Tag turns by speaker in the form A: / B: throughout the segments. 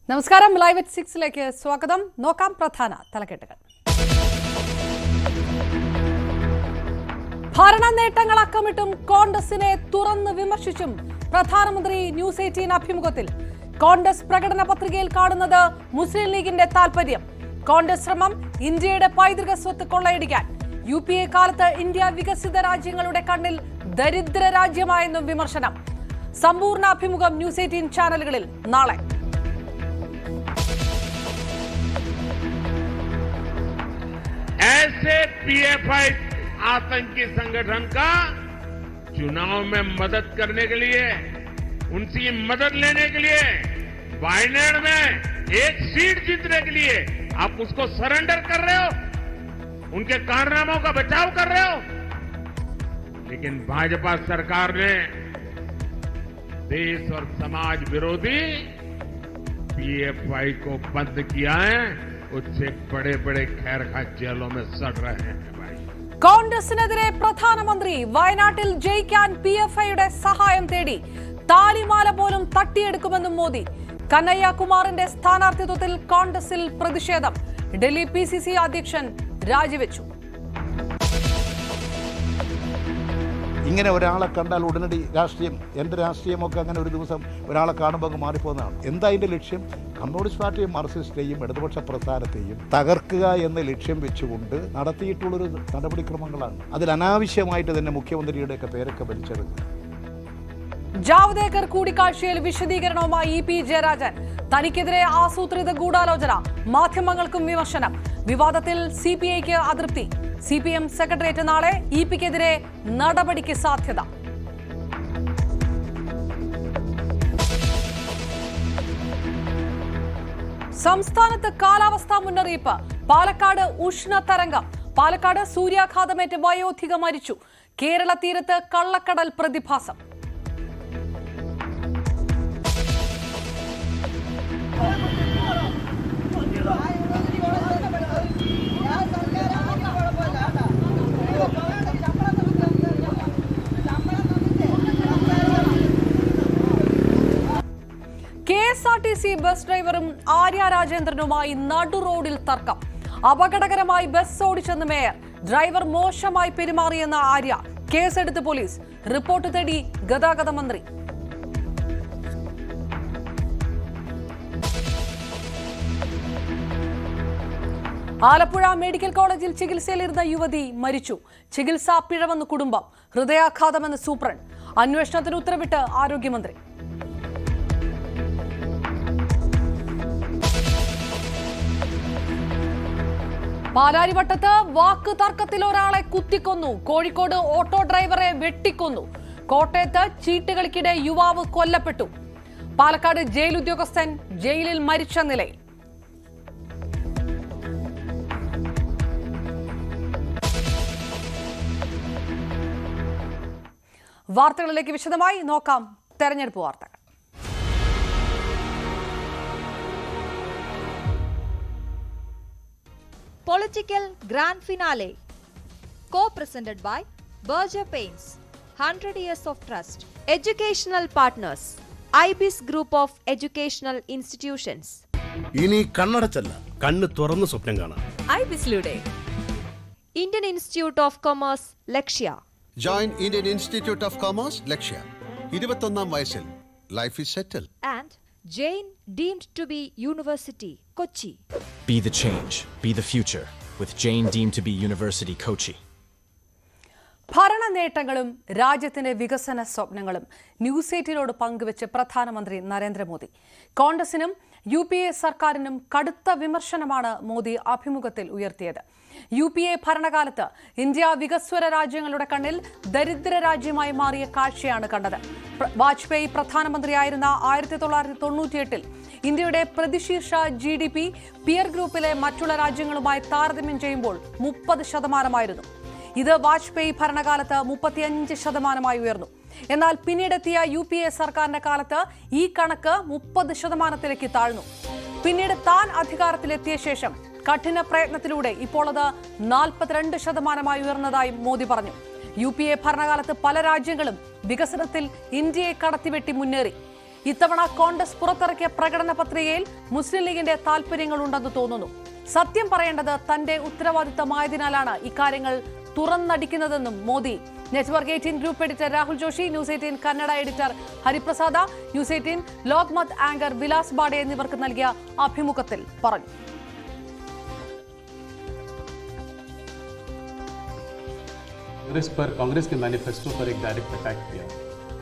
A: നമസ്കാരം live at 6 സ്വാഗതം. നോക്കാം പ്രധാന തലക്കെട്ടുകൾ. ഭരണ നേട്ടങ്ങൾ അക്കമിട്ടും കോൺഗ്രസിനെ തുറന്ന് വിമർശിച്ചും പ്രധാനമന്ത്രി ന്യൂസ് 18 അഭിമുഖത്തിൽ. കോൺഗ്രസ് പ്രകടന പത്രികയിൽ കാണുന്നത് മുസ്ലിം ലീഗിന്റെ താൽപര്യം. കോൺഗ്രസ് ശ്രമം ഇന്ത്യയുടെ പൈതൃക സ്വത്ത് കൊള്ളയടിക്കാൻ. UPA കാലത്ത് ഇന്ത്യ വികസിത രാജ്യങ്ങളുടെ കണ്ണിൽ ദരിദ്ര രാജ്യമായെന്നും വിമർശനം. സമ്പൂർണ്ണ അഭിമുഖം ന്യൂസ് 18 ചാനലുകളിൽ നാളെ.
B: ऐसे PFI आतंकी संगठन का चुनाव में मदद करने के लिए, उनसे मदद लेने के लिए, वायनाड में एक सीट जीतने के लिए आप उसको सरेंडर कर रहे हो, उनके कारनामों का बचाव कर रहे हो। लेकिन भाजपा सरकार ने देश और समाज विरोधी PFI को बंद किया है. उससे बड़े बड़े खैरखा जेलों में सड़ रहे हैं भाई.
A: കോൺഗ്രസിനെതിരെ പ്രധാനമന്ത്രി വയനാട്ടിൽ ജയിക്കാൻ PFIയുടെ സഹായം തേടി. താലിമാല പോലും തട്ടിയെടുക്കുമെന്നും മോദി. കനയ്യ കുമാറിന്റെ സ്ഥാനാർത്ഥിത്വത്തിൽ കോൺഗ്രസിൽ പ്രതിഷേധം. ഡൽഹി PCC അധ്യക്ഷൻ രാജിവെച്ചു.
C: ഇങ്ങനെ ഒരാളെ കണ്ടാൽ ഉടനടി രാഷ്ട്രീയം, എൻ്റെ രാഷ്ട്രീയമൊക്കെ അങ്ങനെ ഒരു ദിവസം ഒരാളെ കാണുമ്പോൾ അങ്ങ് മാറിപ്പോകുന്നതാണ്. എന്താ അതിൻ്റെ ലക്ഷ്യം? കമ്മ്യൂണിസ്റ്റ് പാർട്ടിയും മാർക്സിസ്റ്റിനെയും ഇടതുപക്ഷ പ്രസ്ഥാനത്തെയും തകർക്കുക എന്ന ലക്ഷ്യം വെച്ചുകൊണ്ട് നടത്തിയിട്ടുള്ളൊരു നടപടിക്രമങ്ങളാണ്. അതിൽ അനാവശ്യമായിട്ട് തന്നെ മുഖ്യമന്ത്രിയുടെയൊക്കെ പേരൊക്കെ വലിച്ചെടുക്കുക.
A: ജാവ്ദേക്കർ കൂടിക്കാഴ്ചയിൽ വിശദീകരണവുമായി EP ജയരാജൻ. തനിക്കെതിരെ ആസൂത്രിത ഗൂഢാലോചന. മാധ്യമങ്ങൾക്കും വിമർശനം. വിവാദത്തിൽ CPIക്ക് അതൃപ്തി. CPM സെക്രട്ടേറിയറ്റ് നാളെ. EPക്കെതിരെ നടപടിക്ക് സാധ്യത. സംസ്ഥാനത്ത് കാലാവസ്ഥാ മുന്നറിയിപ്പ്. പാലക്കാട് ഉഷ്ണതരംഗം. പാലക്കാട് സൂര്യാഘാതമേറ്റ് വയോധിക മരിച്ചു. കേരള തീരത്ത് കള്ളക്കടൽ പ്രതിഭാസം. KSRTC ബസ് ഡ്രൈവറും ആര്യ രാജേന്ദ്രനുമായി നടു റോഡിൽ തർക്കം. അപകടകരമായി ബസ് ഓടിച്ചെന്ന് മേയർ. ഡ്രൈവർ മോശമായി പെരുമാറിയെന്ന ആര്യ. കേസെടുത്ത് പോലീസ്. റിപ്പോർട്ട് തേടി ഗതാഗത മന്ത്രി. ആലപ്പുഴ മെഡിക്കൽ കോളേജിൽ ചികിത്സയിലിരുന്ന യുവതി മരിച്ചു. ചികിത്സാ പിഴവെന്ന് കുടുംബം. ഹൃദയാഘാതമെന്ന് സൂപ്രണ്ട്. അന്വേഷണത്തിന് ഉത്തരവിട്ട് ആരോഗ്യമന്ത്രി. പാലാരിവട്ടത്ത് വാക്ക് തർക്കത്തിൽ ഒരാളെ കുത്തിക്കൊന്നു. കോഴിക്കോട് ഓട്ടോ ഡ്രൈവറെ വെട്ടിക്കൊന്നു. കോട്ടയത്ത് ചീട്ടുകളിക്കിടെ യുവാവ് കൊല്ലപ്പെട്ടു. പാലക്കാട് ജയിൽ ഉദ്യോഗസ്ഥൻ ജയിലിൽ മരിച്ച നിലയിൽ. വാർത്തകളിലേക്ക് വിശദമായി നോക്കാം. തെരഞ്ഞെടുപ്പ് വാർത്തകൾ.
D: Political Grand Finale, co-presented by Berger Paints, 100 years of trust. Educational partners, IBIS Group of Educational Institutions.
E: ഇനി കണ്ണടച്ചല്ല, കണ്ണ് തുറന്ന് സ്വപ്നം കാണാം.
D: IBISലൂടെ Indian Institute of Commerce, Lakshya.
F: Join Indian Institute of Commerce, Lakshya. 21ാം വയസ്സിൽ life is settled.
D: And Jain deemed to be University, Kochi.
G: Be the change, be the future with Jain deemed to be University, Kochi.
A: ഭരണ നേട്ടങ്ങളും രാജ്യത്തിന്റെ വികസന സ്വപ്നങ്ങളും news 18നോട് പങ്കുവെച്ച് പ്രധാനമന്ത്രി നരേന്ദ്രമോദി. കോൺഗ്രസിനും UPA സർക്കാരിനും കടുത്ത വിമർശനമാണ് മോദി അഭിമുഖത്തിൽ ഉയർത്തിയത്. UPA ഭരണകാലത്ത് ഇന്ത്യ വികസ്വര രാജ്യങ്ങളുടെ കണ്ണിൽ ദരിദ്ര രാജ്യമായി മാറിയ കാഴ്ചയാണ് കണ്ടത്. വാജ്പേയി പ്രധാനമന്ത്രിയായിരുന്ന 1998-ൽ ഇന്ത്യയുടെ പ്രതിശീർഷ GDP പിയർ ഗ്രൂപ്പിലെ മറ്റുള്ള രാജ്യങ്ങളുമായി താരതമ്യം ചെയ്യുമ്പോൾ 30%. ഇത് വാജ്പേയി ഭരണകാലത്ത് 35% ഉയർന്നു. എന്നാൽ പിന്നീടെത്തിയ UPA സർക്കാരിന്റെ കാലത്ത് ഈ കണക്ക് 30%ത്തിലേക്ക് താഴ്ന്നു. പിന്നീട് താൻ അധികാരത്തിലെത്തിയ ശേഷം കഠിന പ്രയത്നത്തിലൂടെ ഇപ്പോൾ അത് 42% ഉയർന്നതായി മോദി പറഞ്ഞു. UPA ഭരണകാലത്ത് പല രാജ്യങ്ങളും വികസനത്തിൽ ഇന്ത്യയെ കടത്തിവെട്ടി മുന്നേറി. ഇത്തവണ കോൺഗ്രസ് പുറത്തിറക്കിയ പ്രകടന പത്രികയിൽ മുസ്ലിം ലീഗിന്റെ താൽപര്യങ്ങളുണ്ടെന്ന് തോന്നുന്നു. സത്യം പറയേണ്ടത് തന്റെ ഉത്തരവാദിത്തമായതിനാലാണ് ഇക്കാര്യങ്ങൾ തുറന്നടിക്കുന്നതെന്നും Modi. Network 18 group editor Rahul Joshi, news 18 Kannada editor Hariprasad, news 18 Lokmat anchor Vilas Bade എന്നിവർക്ക് നൽകിയ അഭിമുഖത്തിൽ പറഞ്ഞു.
H: कांग्रेस पर, कांग्रेस के मैनिफेस्टो पर एक डायरेक्ट अटैक किया.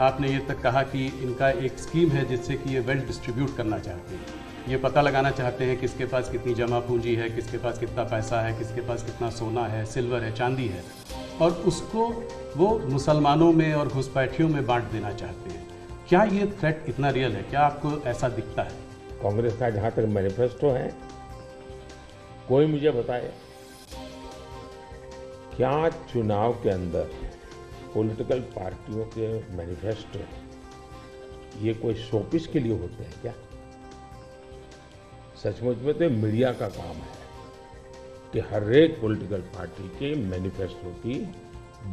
H: आपने ये तक कहा कि इनका एक स्कीम है जिससे कि ये वेल्थ डिस्ट्रीब्यूट करना चाहते हैं. ये पता लगाना चाहते हैं किसके पास कितनी जमा पूंजी है, किसके पास कितना पैसा है, किसके पास कितना सोना है, सिल्वर है, चांदी है, और उसको वो मुसलमानों में और घुसपैठियों में बांट देना चाहते हैं. क्या ये थ्रेट इतना रियल है? क्या आपको ऐसा दिखता है?
I: कांग्रेस का जहाँ तक मैनिफेस्टो है, कोई मुझे बताए क्या चुनाव के अंदर पॉलिटिकल पार्टियों के मैनिफेस्टो ये कोई शोपीस के लिए होते हैं क्या? सचमुच में तो मीडिया का काम है कि हर एक पॉलिटिकल पार्टी के मैनिफेस्टो की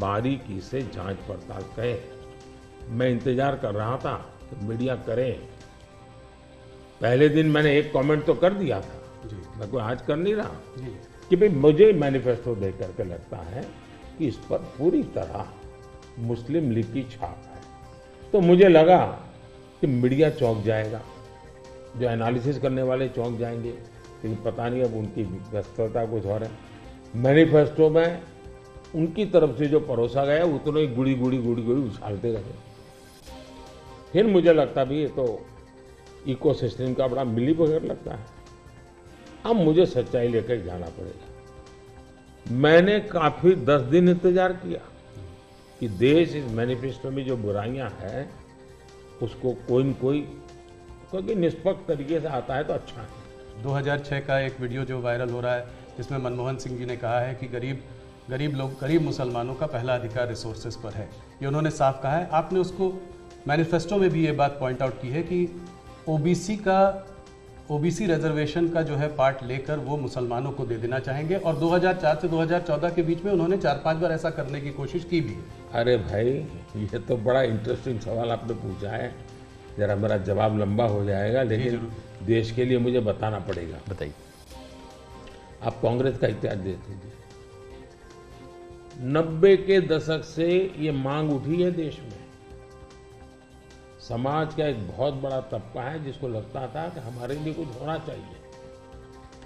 I: बारीकी से जांच पड़ताल करें. मैं इंतजार कर रहा था कि मीडिया करे. पहले दिन मैंने एक कमेंट तो कर दिया था, मैं कोई आज कर नहीं रहा कि भाई मुझे मैनिफेस्टो देख करके लगता है कि इस पर पूरी तरह मुस्लिम लीग की छाप है. तो मुझे लगा कि मीडिया चौंक जाएगा, जो एनालिसिस करने वाले चौंक जाएंगे, लेकिन पता नहीं अब उनकी व्यस्तता कुछ और है. मैनिफेस्टो में उनकी तरफ से जो परोसा गया उतने ही गुड़ी गुड़ी उछालते रहे. फिर मुझे लगता भी ये तो इकोसिस्टम का बड़ा मिली बगैर लगता है. अब मुझे सच्चाई लेकर जाना पड़ेगा. मैंने काफी 10 दिन इंतजार किया कि देश इस मैनिफेस्टो में जो बुराइयां हैं उसको कोई न कोई, क्योंकि निष्पक्ष तरीके से आता है तो अच्छा है.
H: 2006 का एक वीडियो जो वायरल हो रहा है जिसमें मनमोहन सिंह जी ने कहा है कि गरीब मुसलमानों का पहला अधिकार रिसोर्सेज पर है. ये उन्होंने साफ कहा है. आपने उसको मैनिफेस्टो में भी ये बात पॉइंट आउट की है कि ओबीसी रिजर्वेशन का जो है पार्ट लेकर वो मुसलमानों को दे देना चाहेंगे, और 2004 से 2014 के बीच में उन्होंने 4-5 बार ऐसा करने की कोशिश की भी है.
I: अरे भाई, ये तो बड़ा इंटरेस्टिंग सवाल आपने पूछा है. जरा मेरा जवाब लंबा हो जाएगा, लेकिन देश के लिए मुझे बताना पड़ेगा.
G: बताइए.
I: आप कांग्रेस का इतिहास देख लीजिए. 90 के दशक से ये मांग उठी है देश में. समाज का एक बहुत बड़ा तबका है जिसको लगता था कि हमारे लिए कुछ होना चाहिए.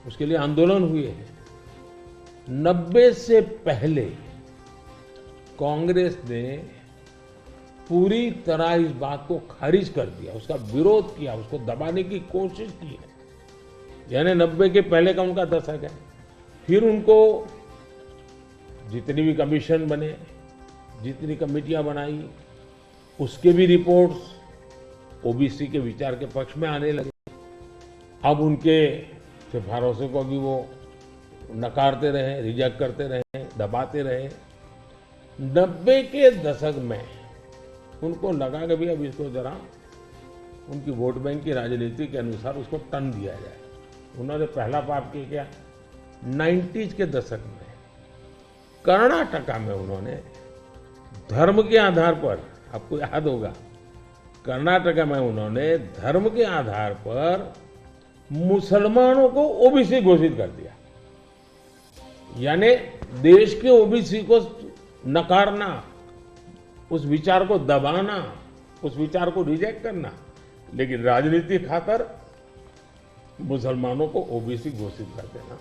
I: उसके लिए आंदोलन हुए हैं. 90 से पहले कांग्रेस ने पूरी तरह इस बात को खारिज कर दिया, उसका विरोध किया, उसको दबाने की कोशिश की है. यानी 90 के पहले का उनका दशक है. फिर उनको जितनी भी कमीशन बने, जितनी कमेटियां बनाई, उसके भी रिपोर्ट्स ओबीसी के विचार के पक्ष में आने लगे. अब उनके सिफारिशों को भी वो नकारते रहे, रिजेक्ट करते रहे, दबाते रहे. 90 के दशक में उनको लगा कि भी अब इसको जरा उनकी वोट बैंक की राजनीति के अनुसार उसको टर्न दिया जाए. उन्होंने पहला पाप किया 90s के दशक में कर्नाटका में उन्होंने धर्म के आधार पर, आपको याद होगा, कर्नाटका में उन्होंने धर्म के आधार पर मुसलमानों को ओबीसी घोषित कर दिया. यानी देश के ओबीसी को नकारना, उस विचार को दबाना, उस विचार को रिजेक्ट करना, लेकिन राजनीति खातर मुसलमानों को ओबीसी घोषित कर देना.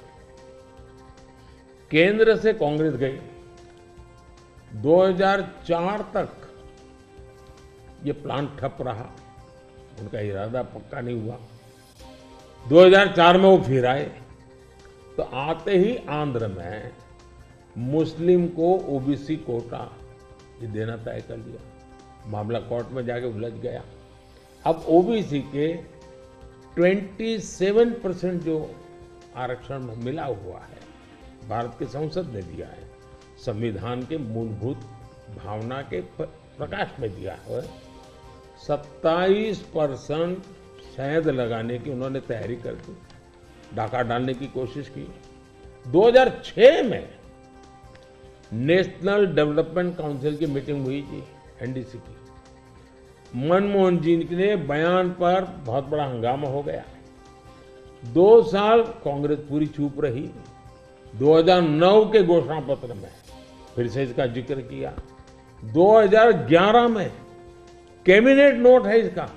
I: केंद्र से कांग्रेस गई. 2004 तक ये प्लान ठप रहा, उनका इरादा पक्का नहीं हुआ. 2004 में वो फिर आए, तो आते ही आंध्र में मुस्लिम को ओबीसी कोटा ये देना तय कर लिया. मामला कोर्ट में जाके उलझ गया. अब ओबीसी के 27% जो आरक्षण मिला हुआ है, भारत की संसद ने दिया है, संविधान के मूलभूत भावना के प्रकाश में दिया है. 27% शहद लगाने की उन्होंने तैयारी कर दी, डाका डालने की कोशिश की. 2006 में नेशनल डेवलपमेंट काउंसिल की मीटिंग हुई थी, एनडीसी की. मनमोहन जी के बयान पर बहुत बड़ा हंगामा हो गया। 2 साल कांग्रेस पूरी चुप रही। 2009 के घोषणा पत्र में फिर से इसका जिक्र किया। 2011 में कैबिनेट नोट है इसका।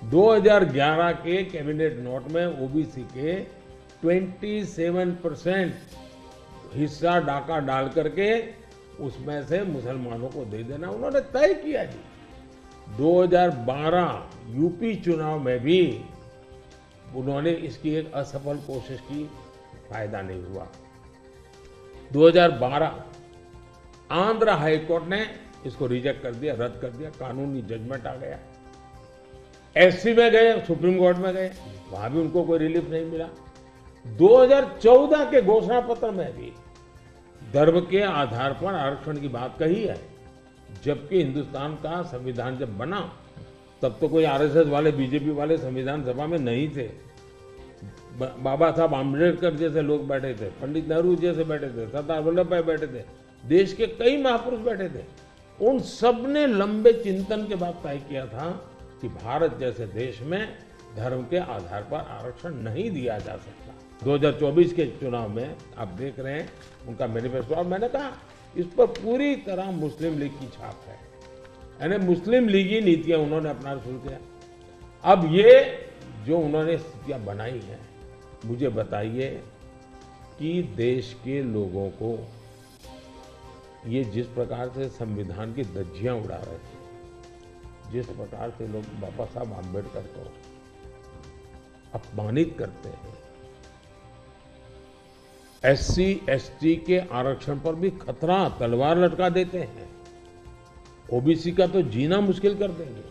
I: 2011 के कैबिनेट नोट में ओबीसी के 27% हिस्सा डाका डाल करके उसमें से मुसलमानों को दे देना उन्होंने तय किया जी। 2012 यूपी चुनाव में भी उन्होंने इसकी एक असफल कोशिश की, फायदा नहीं हुआ। 2012 आंध्र हाईकोर्ट ने इसको रिजेक्ट कर दिया, रद्द कर दिया, कानूनी जजमेंट आ गया। एससी में गए, सुप्रीम कोर्ट में गए, वहां भी उनको कोई रिलीफ नहीं मिला। 2014 के घोषणा पत्र में भी धर्म के आधार पर आरक्षण की बात कही है, जबकि हिंदुस्तान का संविधान जब बना तब तो कोई आरएसएस वाले, बीजेपी वाले संविधान सभा में नहीं थे। बाबा साहब आम्बेडकर जैसे लोग बैठे थे, पंडित नेहरू जैसे बैठे थे, सरदार वल्लभ भाई बैठे थे, देश के कई महापुरुष बैठे थे। उन सब ने लंबे चिंतन के बाद तय किया था कि भारत जैसे देश में धर्म के आधार पर आरक्षण नहीं दिया जा सकता। 2024 के चुनाव में आप देख रहे हैं उनका मैनिफेस्टो, और मैंने कहा इस पर पूरी तरह मुस्लिम लीग की छाप है, यानी मुस्लिम लीगी नीतियां उन्होंने अपना शुरू किया। अब ये जो उन्होंने स्थितियां बनाई हैं, मुझे बताइए कि देश के लोगों को ये जिस प्रकार से संविधान की धज्जियां उड़ा रहे थे, जिस प्रकार से लोग बाबा साहब आम्बेडकर को अपमानित करते हैं, एससी एसटी के आरक्षण पर भी खतरा, तलवार लटका देते हैं, ओबीसी का तो जीना मुश्किल कर देंगे।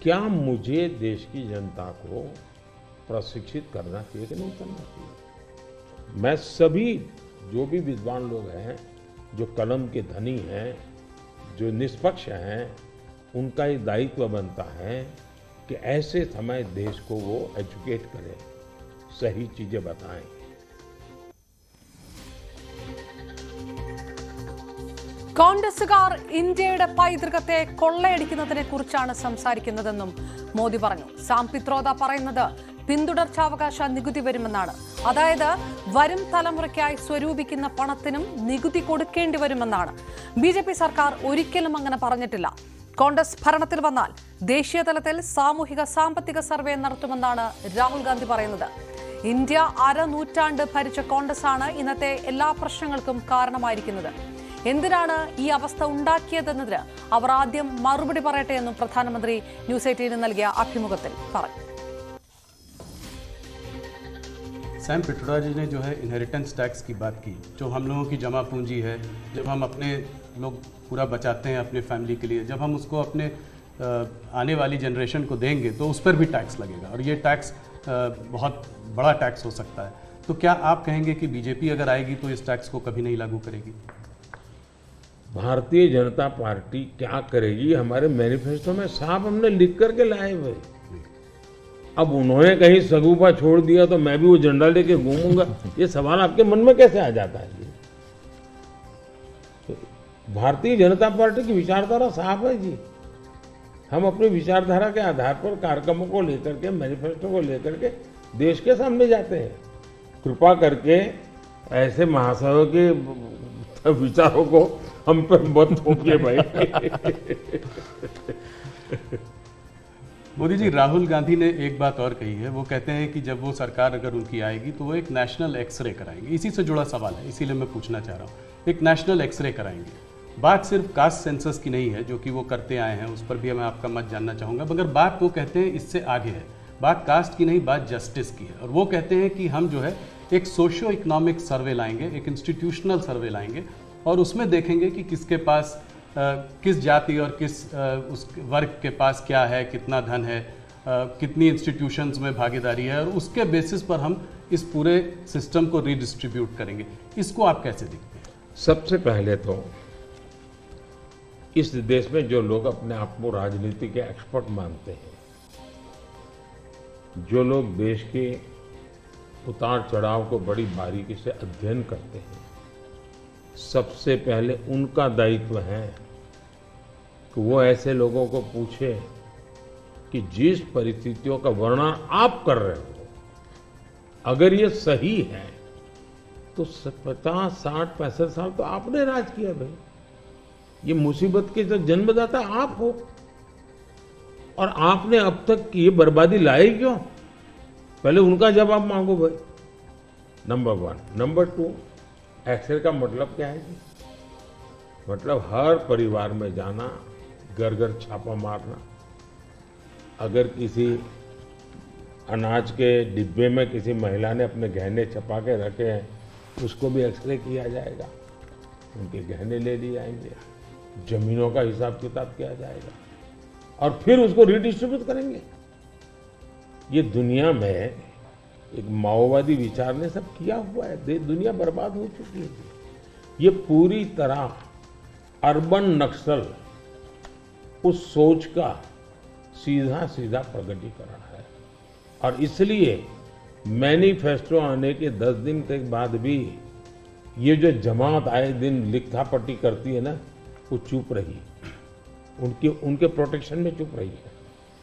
I: क्या मुझे देश की जनता को प्रशिक्षित करना चाहिए कि नहीं करना चाहिए? मैं सभी जो भी विद्वान लोग हैं, जो कलम के धनी हैं, जो निष्पक्ष हैं, उनका ये दायित्व बनता है कि ऐसे समय देश को वो एजुकेट करें, सही चीजें बताएं।
A: കോൺഗ്രസുകാർ ഇന്ത്യയുടെ പൈതൃകത്തെ കൊള്ളയടിക്കുന്നതിനെ കുറിച്ചാണ് സംസാരിക്കുന്നതെന്നും മോദി പറഞ്ഞു. സാം പിത്രോദ പറയുന്നത് പിന്തുടർച്ചാവകാശ നികുതി വരുമെന്നാണ്. അതായത് വരും തലമുറയ്ക്കായി സ്വരൂപിക്കുന്ന പണത്തിനും നികുതി കൊടുക്കേണ്ടി വരുമെന്നാണ്. ബിജെപി സർക്കാർ ഒരിക്കലും അങ്ങനെ പറഞ്ഞിട്ടില്ല. കോൺഗ്രസ് ഭരണത്തിൽ വന്നാൽ ദേശീയ തലത്തിൽ സാമൂഹിക സാമ്പത്തിക സർവേ നടത്തുമെന്നാണ് രാഹുൽ ഗാന്ധി പറയുന്നത്. ഇന്ത്യ അരനൂറ്റാണ്ട് ഭരിച്ച കോൺഗ്രസ് ആണ് ഇന്നത്തെ എല്ലാ പ്രശ്നങ്ങൾക്കും കാരണമായിരിക്കുന്നത്. എന്തിനാണ് ഈ അവസ്ഥ ഉണ്ടാക്കിയതെന്നതിന് അവർ ആദ്യം മറുപടി പറയട്ടെ എന്നും പ്രധാനമന്ത്രി ന്യൂസ് 18 നൽകിയ അഭിമുഖത്തിൽ പറഞ്ഞു.
H: सैम पित्रोदा जी ने जो है इनहेरिटेंस टैक्स की बात की, जो हम लोगों की जमा पूंजी है, जब हम अपने लोग पूरा बचाते हैं अपने फैमिली के लिए, जब हम उसको अपने आने वाली जनरेशन को देंगे तो उस पर भी टैक्स लगेगा, और ये टैक्स बहुत बड़ा टैक्स हो सकता है। तो क्या आप कहेंगे कि बीजेपी अगर आएगी तो इस टैक्स को कभी नहीं लागू करेगी?
I: भारतीय जनता पार्टी क्या करेगी, हमारे मैनिफेस्टो में साफ हमने लिख करके लाए हुए। अब उन्होंने कहीं सगुफा छोड़ दिया तो मैं भी वो झंडा लेके घूमूंगा, ये सवाल आपके मन में कैसे आ जाता है? तो भारतीय जनता पार्टी की विचारधारा साफ है जी। हम अपनी विचारधारा के आधार पर कार्यक्रमों को लेकर के, मैनिफेस्टो को लेकर के देश के सामने जाते हैं। कृपा करके ऐसे महाशयों के विचारों को हम पर मत थोपिए भाई।
H: मोदी जी, राहुल गांधी ने एक बात और कही है, वो कहते हैं कि जब वो सरकार अगर उनकी आएगी तो वो एक नेशनल एक्सरे कराएंगे। इसी से जुड़ा सवाल है, इसीलिए मैं पूछना चाह रहा हूँ, एक नेशनल एक्सरे कराएंगे। बात सिर्फ कास्ट सेंसस की नहीं है जो कि वो करते आए हैं, उस पर भी मैं आपका मत जानना चाहूँगा, मगर बात वो कहते हैं इससे आगे है। बात कास्ट की नहीं, बात जस्टिस की है, और वो कहते हैं कि हम जो है एक सोशियो इकोनॉमिक सर्वे लाएंगे, एक इंस्टीट्यूशनल सर्वे लाएंगे, और उसमें देखेंगे कि किसके पास किस जाति और किस उस वर्ग के पास क्या है, कितना धन है, कितनी इंस्टीट्यूशंस में भागीदारी है, और उसके बेसिस पर हम इस पूरे सिस्टम को रीडिस्ट्रीब्यूट करेंगे। इसको आप कैसे देखते हैं?
I: सबसे पहले तो इस देश में जो लोग अपने आप को राजनीति के एक्सपर्ट मानते हैं, जो लोग देश के उतार चढ़ाव को बड़ी बारीकी से अध्ययन करते हैं, सबसे पहले उनका दायित्व है कि वो ऐसे लोगों को पूछे कि जिस परिस्थितियों का वर्णन आप कर रहे हो, अगर ये सही है तो 50, 60, 65 साल तो आपने राज किया भाई। ये मुसीबत के जो जन्मदाता आप हो, और आपने अब तक ये बर्बादी लाई क्यों? पहले उनका जवाब मांगो भाई। नंबर 1। नंबर 2, एक्सेल का मतलब क्या है जी? मतलब हर परिवार में जाना, घर घर छापा मारना, अगर किसी अनाज के डिब्बे में किसी महिला ने अपने गहने छपा के रखे हैं, उसको भी एक्सरे किया जाएगा, उनके गहने ले लिए जाएंगे, जमीनों का हिसाब किताब किया जाएगा, और फिर उसको रिडिस्ट्रीब्यूट करेंगे। ये दुनिया में एक माओवादी विचार ने सब किया हुआ है, दुनिया बर्बाद हो चुकी है। ये पूरी तरह अर्बन नक्सल उस सोच का सीधा सीधा प्रकटीकरण है। और इसलिए मैनिफेस्टो आने के 10 दिन के बाद भी ये जो जमात आए दिन लिखा पट्टी करती है ना, वो चुप रही, उनके प्रोटेक्शन में चुप रही है।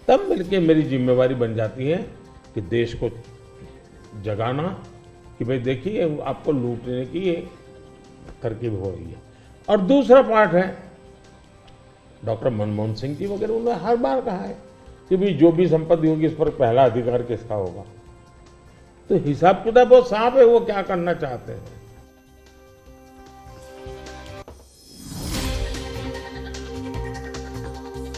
I: तब मिलके मेरी जिम्मेवारी बन जाती है कि देश को जगाना कि भाई देखिए आपको लूटने की ये तरकीब हो रही है। और दूसरा पार्ट है, डॉक्टर मनमोहन सिंह जी वगैरह, उन्होंने हर बार कहा है कि भाई जो भी संपत्ति होगी इस पर पहला अधिकार किसका होगा। तो हिसाब किताब बहुत साफ है, वो क्या करना चाहते हैं।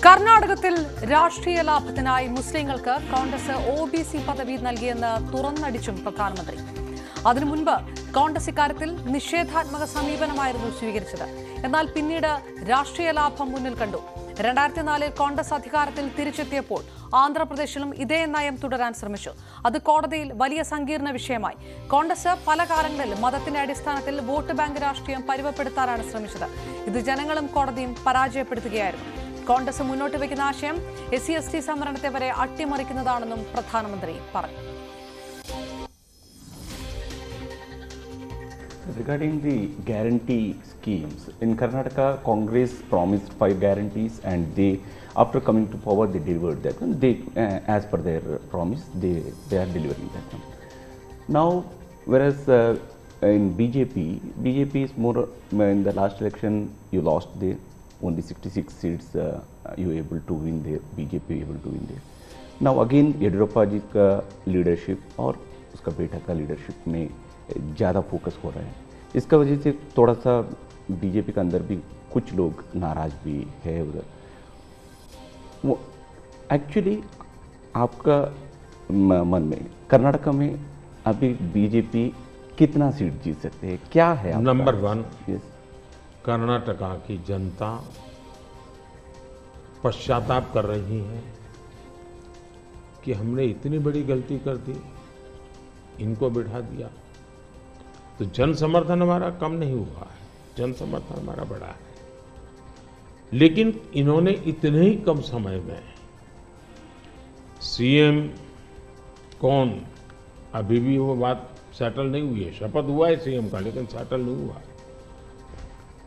A: കർണാടകത്തിൽ രാഷ്ട്രീയ ലാഭത്തിനായി മുസ്ലിങ്ങൾക്ക് കോൺഗ്രസ് OBC പദവി നൽകിയെന്ന് തുറന്നടിച്ചും പ്രധാനമന്ത്രി. അതിനു മുൻപ് കോൺഗ്രസ് ഇക്കാര്യത്തിൽ നിഷേധാത്മക സമീപനമായിരുന്നു സ്വീകരിച്ചത്. എന്നാൽ പിന്നീട് രാഷ്ട്രീയ ലാഭം മുന്നിൽ കണ്ടു. 2004 കോൺഗ്രസ് അധികാരത്തിൽ തിരിച്ചെത്തിയപ്പോൾ ആന്ധ്രാപ്രദേശിലും ഇതേ നയം തുടരാൻ ശ്രമിച്ചു. അത് കോടതിയിൽ വലിയ സങ്കീർണ വിഷയമായി. കോൺഗ്രസ് പല കാലങ്ങളിൽ മതത്തിന്റെ അടിസ്ഥാനത്തിൽ വോട്ട് ബാങ്ക് രാഷ്ട്രീയം പരുവപ്പെടുത്താനാണ് ശ്രമിച്ചത്. ഇത് ജനങ്ങളും കോടതിയും പരാജയപ്പെടുത്തുകയായിരുന്നു. കോൺഗ്രസ് മുന്നോട്ട് വയ്ക്കുന്ന ആശയം SC/ST സംവരണത്തെ വരെ അട്ടിമറിക്കുന്നതാണെന്നും പ്രധാനമന്ത്രി പറഞ്ഞു.
J: Regarding the guarantee schemes, in Karnataka, Congress promised 5 guarantees, and they, after coming to power, they delivered that one. They, as per their promise, they are delivering that one. Now, whereas in BJP is more, in the last election, you lost there. Only 66 seats you were able to win there, BJP able to win there. Now again Yediyurappa जी का leadership और उसका बेटा का leadership में ज़्यादा focus हो रहा है. इसका वजह से थोड़ा सा बीजेपी के अंदर भी कुछ लोग नाराज़ भी है उधर. वो एक्चुअली आपका मन में कर्नाटका में अभी बीजेपी कितना सीट जीत सकते हैं, क्या है?
I: नंबर 1, कर्नाटका की जनता पश्चाताप कर रही है कि हमने इतनी बड़ी गलती कर दी, इनको बिठा दिया. तो जन समर्थन हमारा कम नहीं हुआ है, जन समर्थन हमारा बढ़ा है. लेकिन इन्होंने इतने ही कम समय में CM कौन, अभी भी वो बात सेटल नहीं हुई है. शपथ हुआ है CM का, लेकिन सेटल नहीं हुआ है.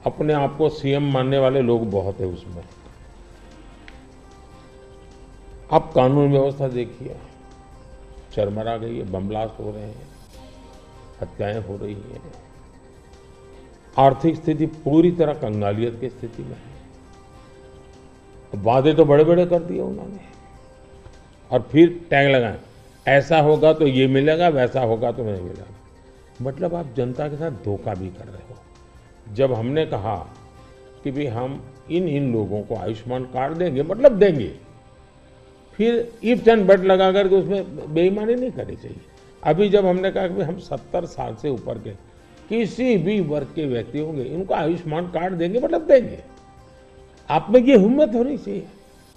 I: अपने आप को CM मानने वाले लोग बहुत है उसमें. अब कानून व्यवस्था देखिए, चरमरा गई है, बम ब्लास्ट हो रहे हैं, हत्याएं हो रही हैं, आर्थिक स्थिति पूरी तरह कंगालियत की स्थिति में है. वादे तो बड़े बड़े कर दिए उन्होंने, और फिर टैग लगाए, ऐसा होगा तो ये मिलेगा, वैसा होगा तो नहीं मिलेगा. मतलब आप जनता के साथ धोखा भी कर रहे हो. जब हमने कहा कि भाई हम इन लोगों को आयुष्मान कार्ड देंगे, मतलब देंगे, फिर इफ एंड बट लगा करके उसमें बेईमानी नहीं करनी चाहिए. अभी जब हमने कहा कि हम 70 साल से ऊपर के किसी भी वर्ग के व्यक्ति होंगे, इनको आयुष्मान कार्ड देंगे, मतलब देंगे. आप में ये हिम्मत होनी चाहिए.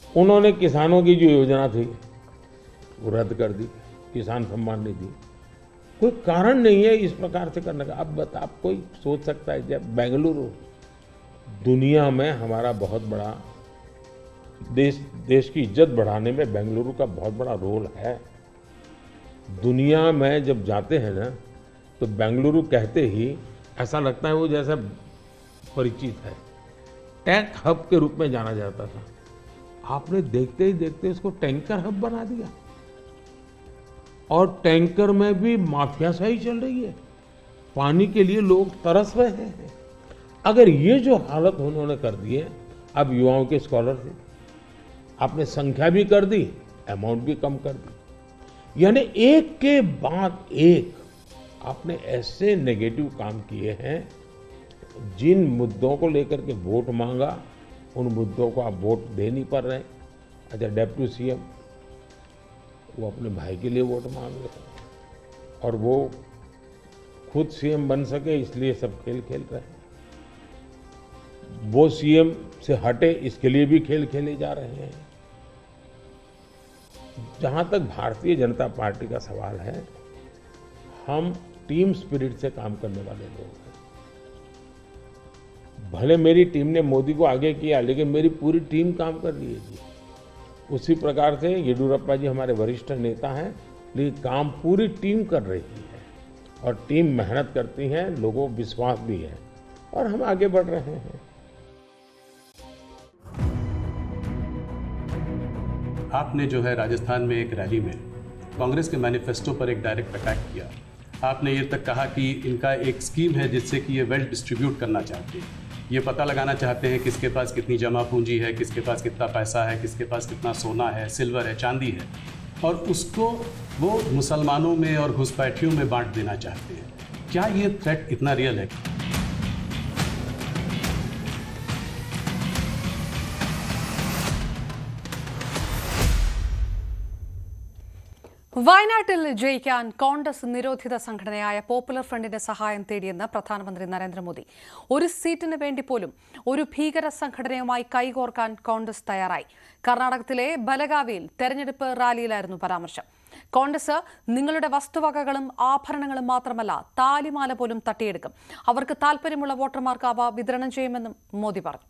I: उन्होंने किसानों की जो योजना थी वो रद्द कर दी, किसान सम्मान निधि. कोई कारण नहीं है इस प्रकार से करने का. अब आप कोई सोच सकता है जब बेंगलुरु दुनिया में हमारा बहुत बड़ा देश की इज्जत बढ़ाने में बेंगलुरु का बहुत बड़ा रोल है. दुनिया में जब जाते हैं ना, तो बेंगलुरु कहते ही ऐसा लगता है वो जैसा परिचित है. टेक हब के रूप में जाना जाता था, आपने देखते ही देखते इसको टैंकर हब बना दिया और टैंकर में भी माफियाशाही चल रही है। पानी के लिए लोग तरस रहे हैं। अगर ये जो हालत उन्होंने कर दी है, अब युवाओं के स्कॉलरशिप आपने संख्या भी कर दी, अमाउंट भी कम कर दी, यानी एक के बाद एक आपने ऐसे नेगेटिव काम किए हैं। जिन मुद्दों को लेकर के वोट मांगा, उन मुद्दों को आप वोट दे नहीं पा रहे। अच्छा, डेप्यूटी सीएम वो अपने भाई के लिए वोट मांग रहे और वो खुद सीएम बन सके इसलिए सब खेल खेल रहे हैं। वो सीएम से हटे इसके लिए भी खेल खेले जा रहे हैं। जहां तक भारतीय जनता पार्टी का सवाल है, हम टीम स्पिरिट से काम करने वाले लोग हैं। भले मेरी टीम ने मोदी को आगे किया, लेकिन मेरी पूरी टीम काम कर रही है जी। उसी प्रकार से येडियुरप्पा जी हमारे वरिष्ठ नेता हैं, लेकिन काम पूरी टीम कर रही है और टीम मेहनत करती है, लोगों को विश्वास भी है और हम आगे बढ़ रहे हैं।
H: आपने जो है राजस्थान में एक रैली में कांग्रेस के मैनिफेस्टो पर एक डायरेक्ट अटैक किया। आपने ये तक कहा कि इनका एक स्कीम है जिससे कि ये वेल्थ डिस्ट्रीब्यूट करना चाहते हैं, ये पता लगाना चाहते हैं किसके पास कितनी जमा पूंजी है, किसके पास कितना पैसा है, किसके पास कितना सोना है, सिल्वर है, चांदी है, और उसको वो मुसलमानों में और घुसपैठियों में बांट देना चाहते हैं। क्या ये थ्रेट इतना रियल है?
A: വയനാട്ടിൽ ജയിക്കാൻ കോൺഗ്രസ് നിരോധിത സംഘടനയായ പോപ്പുലർ ഫ്രണ്ടിന്റെ സഹായം തേടിയെന്ന് പ്രധാനമന്ത്രി നരേന്ദ്രമോദി. ഒരു സീറ്റിന് വേണ്ടി പോലും ഒരു ഭീകര സംഘടനയുമായി കൈകോർക്കാൻ കോൺഗ്രസ് തയ്യാറായി. കർണാടകത്തിലെ ബലഗാവിയിൽ തെരഞ്ഞെടുപ്പ് റാലിയിലായിരുന്നു പരാമർശം. കോൺഗ്രസ് നിങ്ങളുടെ വസ്തുവകകളും ആഭരണങ്ങളും മാത്രമല്ല, താലിമാല പോലും തട്ടിയെടുക്കും. അവർക്ക് താൽപര്യമുള്ള വോട്ടർമാർക്ക് അവ വിതരണം ചെയ്യുമെന്നും മോദി പറഞ്ഞു.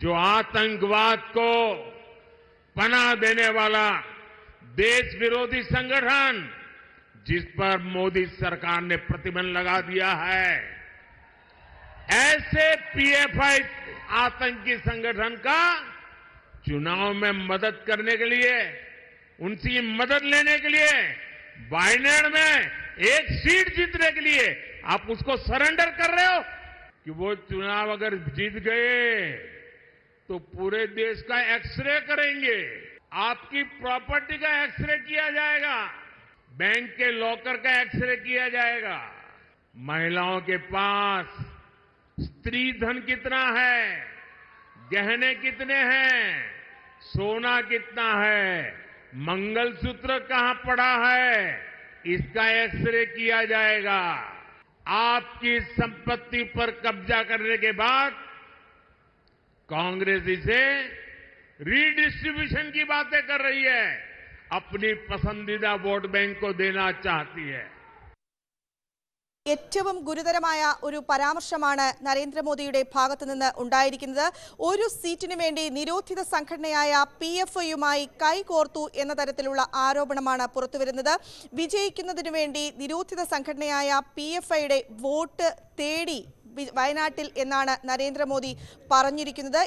B: जो आतंकवाद को पनाह देने वाला देश विरोधी संगठन, जिस पर मोदी सरकार ने प्रतिबंध लगा दिया है, ऐसे पीएफआई आतंकी संगठन का चुनाव में मदद करने के लिए, उनकी मदद लेने के लिए, वायनाड में एक सीट जीतने के लिए आप उसको सरेंडर कर रहे हो कि वो चुनाव अगर जीत गए तो पूरे देश का एक्सरे करेंगे, आपकी प्रॉपर्टी का एक्सरे किया जाएगा, बैंक के लॉकर का एक्सरे किया जाएगा, महिलाओं के पास स्त्री धन कितना है, गहने कितने हैं, सोना कितना है, मंगलसूत्र कहां पड़ा है, इसका एक्सरे किया जाएगा। आपकी संपत्ति पर कब्जा करने के बाद कांग्रेस इसे रीडिस्ट्रीब्यूशन की बातें कर रही है, अपनी पसंदीदा वोट बैंक को देना चाहती है.
K: ഏറ്റവും ഗുരുതരമായ ഒരു പരാമർശമാണ് നരേന്ദ്രമോദിയുടെ ഭാഗത്തു നിന്ന് ഉണ്ടായിരിക്കുന്നത്. ഒരു സീറ്റിനു വേണ്ടി നിരോധിത സംഘടനയായ PFIയുമായി കൈകോർത്തു എന്ന തരത്തിലുള്ള ആരോപണമാണ് പുറത്തുവരുന്നത്. വിജയിക്കുന്നതിനു വേണ്ടി നിരോധിത സംഘടനയായ PFIയുടെ വോട്ട് തേടി വയനാട്ടിൽ എന്നാണ് നരേന്ദ്രമോദി പറഞ്ഞിരിക്കുന്നത്.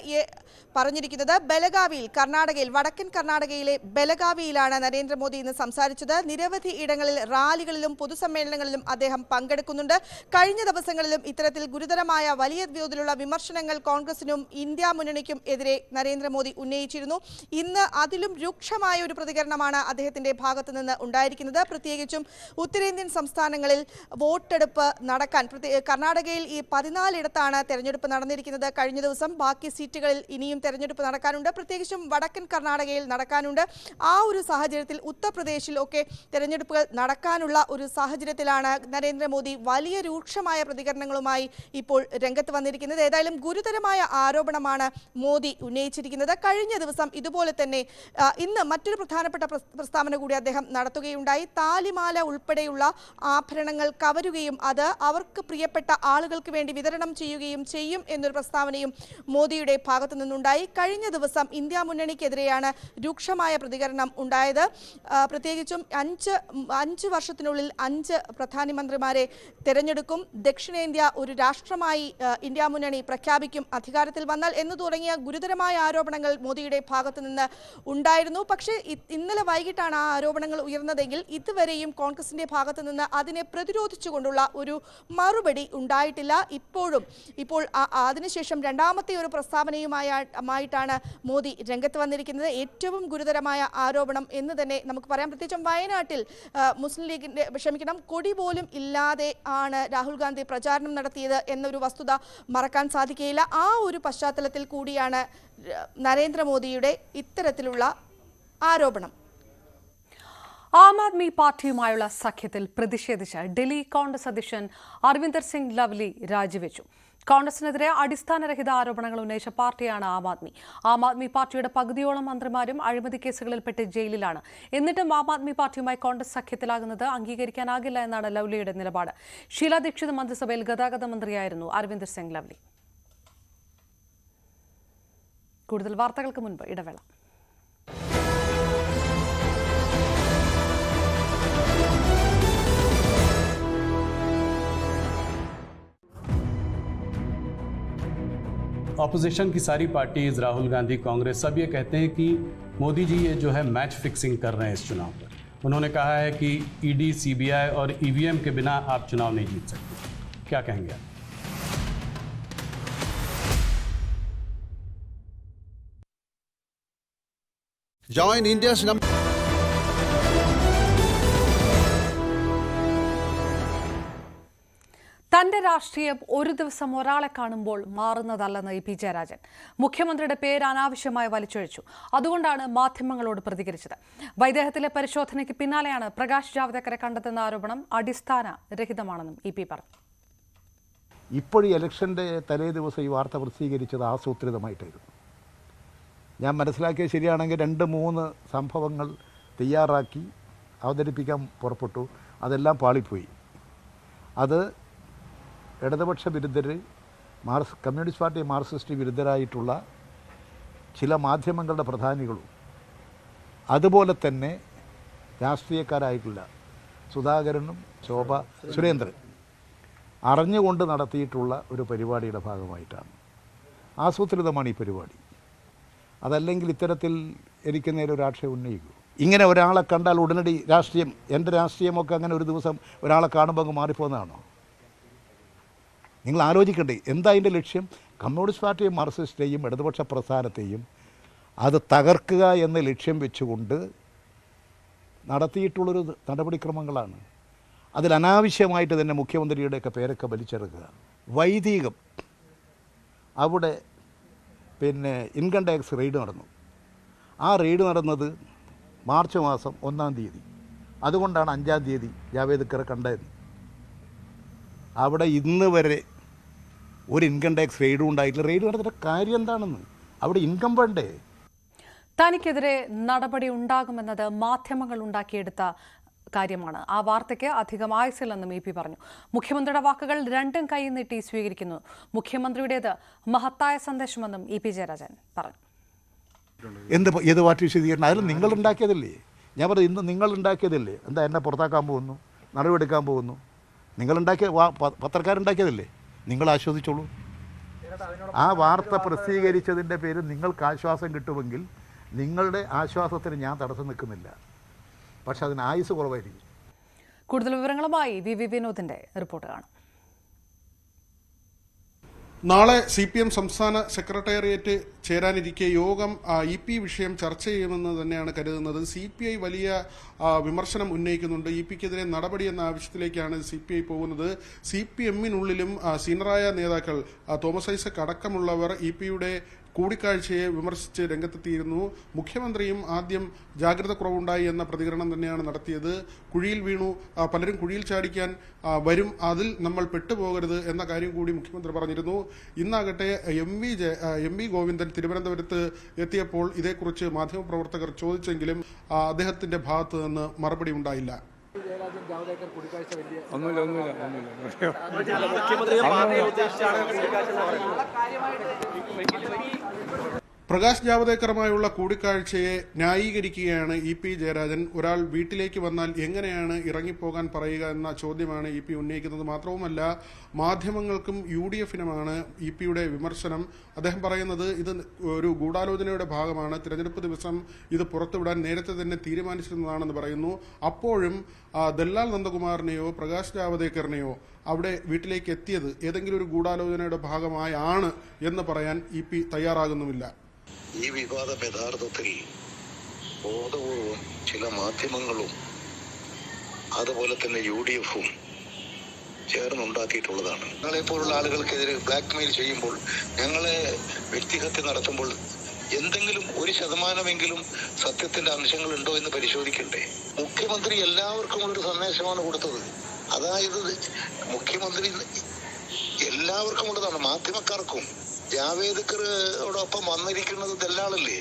K: ബലഗാവിയിൽ, കർണാടകയിൽ, വടക്കൻ കർണാടകയിലെ ബലഗാവിയിലാണ് നരേന്ദ്രമോദി ഇന്ന് സംസാരിച്ചത്. നിരവധി ഇടങ്ങളിൽ റാലികളിലും പൊതുസമ്മേളനങ്ങളിലും അദ്ദേഹം പങ്കെടുക്കുന്നുണ്ട്. കഴിഞ്ഞ ദിവസങ്ങളിലും ഇത്തരത്തിൽ ഗുരുതരമായ വലിയ തോതിലുള്ള വിമർശനങ്ങൾ കോൺഗ്രസിനും ഇന്ത്യ മുന്നണിക്കും എതിരെ നരേന്ദ്രമോദി ഉന്നയിച്ചിരുന്നു. ഇന്ന് അതിലും രൂക്ഷമായ ഒരു പ്രതികരണമാണ് അദ്ദേഹത്തിന്റെ ഭാഗത്തു നിന്ന് ഉണ്ടായിരിക്കുന്നത്. പ്രത്യേകിച്ചും ഉത്തരേന്ത്യൻ സംസ്ഥാനങ്ങളിൽ വോട്ടെടുപ്പ് നടക്കാൻ, കർണാടകയിൽ ഈ 14 ഇടത്താണ് തെരഞ്ഞെടുപ്പ് നടന്നിരിക്കുന്നത് കഴിഞ്ഞ ദിവസം. ബാക്കി സീറ്റുകളിൽ ഇനിയും തെരഞ്ഞെടുപ്പ് നടക്കാനുണ്ട്. പ്രത്യേകിച്ചും വടക്കൻ കർണാടകയിൽ നടക്കാനുണ്ട്. ആ ഒരു സാഹചര്യത്തിൽ ഉത്തർപ്രദേശിൽ ഒക്കെ തെരഞ്ഞെടുപ്പുകൾ നടക്കാനുള്ള ഒരു സാഹചര്യത്തിലാണ് നരേന്ദ്രമോദി വലിയ രൂക്ഷമായ പ്രതികരണങ്ങളുമായി ഇപ്പോൾ രംഗത്ത് വന്നിരിക്കുന്നത്. ഏതായാലും ഗുരുതരമായ ആരോപണമാണ് മോദി ഉന്നയിച്ചിരിക്കുന്നത്. കഴിഞ്ഞ ദിവസം ഇതുപോലെ തന്നെ ഇന്ന് മറ്റൊരു പ്രധാനപ്പെട്ട പ്രസ്താവന കൂടി അദ്ദേഹം നടത്തുകയുണ്ടായി. താലിമാല ഉൾപ്പെടെയുള്ള ആഭരണങ്ങൾ കവരുകയും അത് അവർക്ക് പ്രിയപ്പെട്ട ആളുകൾക്ക് വേണ്ടി വേണ്ടി വിതരണം ചെയ്യുകയും ചെയ്യും എന്നൊരു പ്രസ്താവനയും മോദിയുടെ ഭാഗത്തു നിന്നുണ്ടായി. കഴിഞ്ഞ ദിവസം ഇന്ത്യ മുന്നണിക്കെതിരെയാണ് രൂക്ഷമായ പ്രതികരണം ഉണ്ടായത്. പ്രത്യേകിച്ചും അഞ്ച് വർഷത്തിനുള്ളിൽ 5 പ്രധാനമന്ത്രിമാരെ തെരഞ്ഞെടുക്കും, ദക്ഷിണേന്ത്യ ഒരു രാഷ്ട്രമായി ഇന്ത്യ മുന്നണി പ്രഖ്യാപിക്കും അധികാരത്തിൽ വന്നാൽ എന്ന് തുടങ്ങിയ ഗുരുതരമായ ആരോപണങ്ങൾ മോദിയുടെ ഭാഗത്തു നിന്ന് ഉണ്ടായിരുന്നു. പക്ഷേ ഇന്നലെ വൈകിട്ടാണ് ആ ആരോപണങ്ങൾ ഉയർന്നതെങ്കിൽ ഇതുവരെയും കോൺഗ്രസിന്റെ ഭാഗത്തു നിന്ന് അതിനെ പ്രതിരോധിച്ചുകൊണ്ടുള്ള ഒരു മറുപടി ഉണ്ടായിട്ടില്ല. ഇപ്പോൾ അതിനുശേഷം രണ്ടാമത്തെ ഒരു പ്രസ്താവനയുമായിട്ടാണ് മോദി രംഗത്ത് വന്നിരിക്കുന്നത്. ഏറ്റവും ഗുരുതരമായ ആരോപണം എന്ന് തന്നെ നമുക്ക് പറയാം. പ്രത്യേകിച്ചും വയനാട്ടിൽ മുസ്ലിം ലീഗിന്റെ കൊടി പോലും ഇല്ലാതെ ആണ് രാഹുൽ ഗാന്ധി പ്രചാരണം നടത്തിയത് എന്നൊരു വസ്തുത മറക്കാൻ സാധിക്കുകയില്ല. ആ ഒരു പശ്ചാത്തലത്തിൽ കൂടിയാണ് നരേന്ദ്രമോദിയുടെ ഇത്തരത്തിലുള്ള ആരോപണം.
A: ആം ആദ്മി പാർട്ടിയുമായുള്ള സഖ്യത്തിൽ പ്രതിഷേധിച്ച് ഡൽഹി കോൺഗ്രസ് അധ്യക്ഷൻ അരവിന്ദർ സിംഗ് ലവ്ലി രാജിവെച്ചു. കോൺഗ്രസിനെതിരെ അടിസ്ഥാനരഹിത ആരോപണങ്ങൾ ഉന്നയിച്ച പാർട്ടിയാണ് ആം ആദ്മി പാർട്ടിയുടെ പകുതിയോളം മന്ത്രിമാരും അഴിമതി കേസുകളിൽപ്പെട്ട് ജയിലിലാണ്. എന്നിട്ടും ആം ആദ്മി പാർട്ടിയുമായി കോൺഗ്രസ് സഖ്യത്തിലാകുന്നത് അംഗീകരിക്കാനാകില്ല എന്നാണ് ലവ്ലിയുടെ നിലപാട്. ഷീല ദീക്ഷിത് മന്ത്രിസഭയിൽ ഗതാഗത മന്ത്രിയായിരുന്നു അരവിന്ദർ സിംഗ് ലവ്ലി. കൂടുതൽ വാർത്തകൾക്ക് മുൻപ് ഇടവേള.
H: ऑपोजिशन की सारी पार्टीज, राहुल गांधी, कांग्रेस, सब ये कहते हैं कि मोदी जी ये जो है मैच फिक्सिंग कर रहे हैं इस चुनाव पर। उन्होंने कहा है कि ईडी, सीबीआई और ईवीएम के बिना आप चुनाव नहीं जीत सकते। क्या कहेंगे आप?
F: Join India's number.
A: തന്റെ രാഷ്ട്രീയം ഒരു ദിവസം ഒരാളെ കാണുമ്പോൾ മാറുന്നതല്ലെന്ന് ഇ പി ജയരാജൻ. മുഖ്യമന്ത്രിയുടെ പേര് അനാവശ്യമായി വലിച്ചൊഴിച്ചു. അതുകൊണ്ടാണ് മാധ്യമങ്ങളോട് പ്രതികരിച്ചത്. വൈദേഹത്തിലെ പരിശോധനയ്ക്ക് പിന്നാലെയാണ് പ്രകാശ് ജാവ്ദേക്കറെ കണ്ടെത്തുന്ന ആരോപണം അടിസ്ഥാനരഹിതമാണെന്നും ഇ പി പറഞ്ഞു.
C: ഇപ്പോഴും ഇലക്ഷൻ്റെ തലേ ദിവസം ഈ വാർത്ത പ്രസിദ്ധീകരിച്ചത് ആസൂത്രിതമായിട്ടായിരുന്നു. ഞാൻ മനസ്സിലാക്കിയത് ശരിയാണെങ്കിൽ 2-3 സംഭവങ്ങൾ തയ്യാറാക്കി അവതരിപ്പിക്കാൻ പുറപ്പെട്ടു. അതെല്ലാം പാളിപ്പോയി. അത് ഇടതുപക്ഷ വിരുദ്ധർ, കമ്മ്യൂണിസ്റ്റ് പാർട്ടി മാർക്സിസ്റ്റ് വിരുദ്ധരായിട്ടുള്ള ചില മാധ്യമങ്ങളുടെ പ്രധാനികളും അതുപോലെ തന്നെ രാഷ്ട്രീയക്കാരായിട്ടുള്ള സുധാകരനും ശോഭ സുരേന്ദ്രൻ അറിഞ്ഞുകൊണ്ട് നടത്തിയിട്ടുള്ള ഒരു പരിപാടിയുടെ ഭാഗമായിട്ടാണ്. ആസൂത്രിതമാണ് ഈ പരിപാടി. അതല്ലെങ്കിൽ ഇത്തരത്തിൽ എനിക്ക് നേരെ ഒരു ആക്ഷേപം ഉന്നയിക്കൂ. ഇങ്ങനെ ഒരാളെ കണ്ടാൽ ഉടനടി രാഷ്ട്രീയം, എൻ്റെ രാഷ്ട്രീയമൊക്കെ അങ്ങനെ ഒരു ദിവസം ഒരാളെ കാണുമ്പോൾ അങ്ങ് മാറിപ്പോകുന്നതാണോ? നിങ്ങൾ ആലോചിക്കണ്ടേ, എന്താ അതിൻ്റെ ലക്ഷ്യം? കമ്മ്യൂണിസ്റ്റ് പാർട്ടിയും മാർക്സിസ്റ്റിനെയും ഇടതുപക്ഷ പ്രസ്ഥാനത്തെയും അത് തകർക്കുക എന്ന ലക്ഷ്യം വെച്ചുകൊണ്ട് നടത്തിയിട്ടുള്ളൊരു നടപടിക്രമങ്ങളാണ്. അതിൽ അനാവശ്യമായിട്ട് തന്നെ മുഖ്യമന്ത്രിയുടെയൊക്കെ പേരൊക്കെ വലിച്ചെടുക്കുക. വൈദികം അവിടെ ഇൻകം ടാക്സ് റെയ്ഡ് നടന്നു. ആ റെയ്ഡ് നടന്നത് മാർച്ച് മാസം 1-ാം തീയതി. അതുകൊണ്ടാണ് 5-ാം തീയതി ജാവേദ്കറെ കണ്ടത്. അവിടെ ഇന്ന് വരെ ഒരു ഇൻകം ടാക്സ് റെയ്ഡും ഉണ്ടായിട്ടില്ല. റെയ്ഡ് നടത്തിയിട്ട് കാര്യം എന്താണെന്ന്? അവിടെ ഇൻകം വേണ്ടേ?
A: തനിക്കെതിരെ നടപടി ഉണ്ടാകുമെന്നത് മാധ്യമങ്ങൾ ഉണ്ടാക്കിയെടുത്ത കാര്യമാണ്. ആ വാർത്തയ്ക്ക് അധികം ആയുസില്ലെന്നും ഇ പി പറഞ്ഞു. മുഖ്യമന്ത്രിയുടെ വാക്കുകൾ രണ്ടും കൈ നീട്ടി സ്വീകരിക്കുന്നു. മുഖ്യമന്ത്രിയുടേത് മഹത്തായ സന്ദേശമെന്നും ഇ പി ജയരാജൻ പറഞ്ഞു.
C: ഏത് പാർട്ടി വിശദീകരണം? അതിൽ നിങ്ങൾ ഉണ്ടാക്കിയതല്ലേ? ഞാൻ പറഞ്ഞു, ഇന്ന് നിങ്ങൾ ഉണ്ടാക്കിയതല്ലേ? എന്താ എന്നെ പുറത്താക്കാൻ പോകുന്നു, നടപടിയെടുക്കാൻ പോകുന്നു? നിങ്ങളുണ്ടാക്കിയ പത്രക്കാരുണ്ടാക്കിയതല്ലേ? നിങ്ങൾ ആശ്വസിച്ചോളൂ. ആ വാർത്ത പ്രസിദ്ധീകരിച്ചതിൻ്റെ പേരിൽ നിങ്ങൾക്ക് ആശ്വാസം കിട്ടുമെങ്കിൽ നിങ്ങളുടെ ആശ്വാസത്തിന് ഞാൻ തടസ്സം നിൽക്കുന്നില്ല. പക്ഷെ അതിന് ആയുസ് കുറവായിരിക്കും.
A: കൂടുതൽ വിവരങ്ങളുമായി വി വിനോദിന്റെ റിപ്പോർട്ട് കാണാം.
L: നാളെ CPM സംസ്ഥാന സെക്രട്ടേറിയറ്റ് ചേരാനിരിക്കെ യോഗം EP വിഷയം ചർച്ച ചെയ്യുമെന്ന് തന്നെയാണ് കരുതുന്നത്. CPI വലിയ വിമർശനം ഉന്നയിക്കുന്നുണ്ട്. EPക്കെതിരെ നടപടി എന്ന ആവശ്യത്തിലേക്കാണ് CPI പോകുന്നത്. CPMനുള്ളിലും സീനിയറായ നേതാക്കൾ തോമസ് ഐസക് അടക്കമുള്ളവർ EPയുടെ കൂടിക്കാഴ്ചയെ വിമർശിച്ച് രംഗത്തെത്തിയിരുന്നു. മുഖ്യമന്ത്രിയും ആദ്യം ജാഗ്രത കുറവുണ്ടായി എന്ന പ്രതികരണം തന്നെയാണ് നടത്തിയത്. കുഴിയിൽ വീണു, പലരും കുഴിയിൽ ചാടിക്കാൻ വരും, അതിൽ നമ്മൾ പെട്ടുപോകരുത് എന്ന കാര്യം കൂടി മുഖ്യമന്ത്രി പറഞ്ഞിരുന്നു. ഇന്നാകട്ടെ എം വി ഗോവിന്ദൻ തിരുവനന്തപുരത്ത് എത്തിയപ്പോൾ ഇതേക്കുറിച്ച് മാധ്യമപ്രവർത്തകർ ചോദിച്ചെങ്കിലും അദ്ദേഹത്തിന്റെ ഭാഗത്ത് നിന്ന് മറുപടി ഉണ്ടായില്ല. പ്രകാശ് ജാവദേക്കറുമായുള്ള കൂടിക്കാഴ്ചയെ ന്യായീകരിക്കുകയാണ് ഇ പി ജയരാജൻ. ഒരാൾ വീട്ടിലേക്ക് വന്നാൽ എങ്ങനെയാണ് ഇറങ്ങിപ്പോകാൻ പറയുക എന്ന ചോദ്യമാണ് ഇ പി ഉന്നയിക്കുന്നത്. മാത്രവുമല്ല, മാധ്യമങ്ങൾക്കും UDF-നുമാണ് ഇ പിയുടെ വിമർശനം. അദ്ദേഹം പറയുന്നത് ഇത് ഒരു ഗൂഢാലോചനയുടെ ഭാഗമാണ്, തിരഞ്ഞെടുപ്പ് ദിവസം ഇത് പുറത്തുവിടാൻ നേരത്തെ തന്നെ തീരുമാനിച്ചിരുന്നതാണെന്ന് പറയുന്നു. അപ്പോഴും ദല്ലാൽ നന്ദകുമാറിനെയോ പ്രകാശ് ജാവദേക്കറിനെയോ അവിടെ വീട്ടിലേക്ക് എത്തിയത് ഏതെങ്കിലും ഒരു ഗൂഢാലോചനയുടെ ഭാഗമായാണ് എന്ന് പറയാൻ ഇ പി തയ്യാറാകുന്നുമില്ല.
M: ഈ വിവാദം യഥാർത്ഥത്തിൽ ബോധപൂർവം ചില മാധ്യമങ്ങളും അതുപോലെ തന്നെ UDF-ഉം ചേർന്നുണ്ടാക്കിയിട്ടുള്ളതാണ്. ഞങ്ങളെപ്പോലുള്ള ആളുകൾക്കെതിരെ ബ്ലാക്ക്മെയിൽ ചെയ്യുമ്പോൾ, ഞങ്ങളെ വ്യക്തിഹത്യ നടത്തുമ്പോൾ എന്തെങ്കിലും 1% സത്യത്തിന്റെ അംശങ്ങളുണ്ടോ എന്ന് പരിശോധിക്കണ്ടേ? മുഖ്യമന്ത്രി എല്ലാവർക്കും ഒരു സന്ദേശമാണ് കൊടുത്തത്. അതായത് മുഖ്യമന്ത്രി എല്ലാവർക്കും ഉള്ളതാണ്, മാധ്യമക്കാർക്കും. ജാവേദ്കറോടൊപ്പം വന്നിരിക്കുന്നത് ദല്ലാളല്ലേ?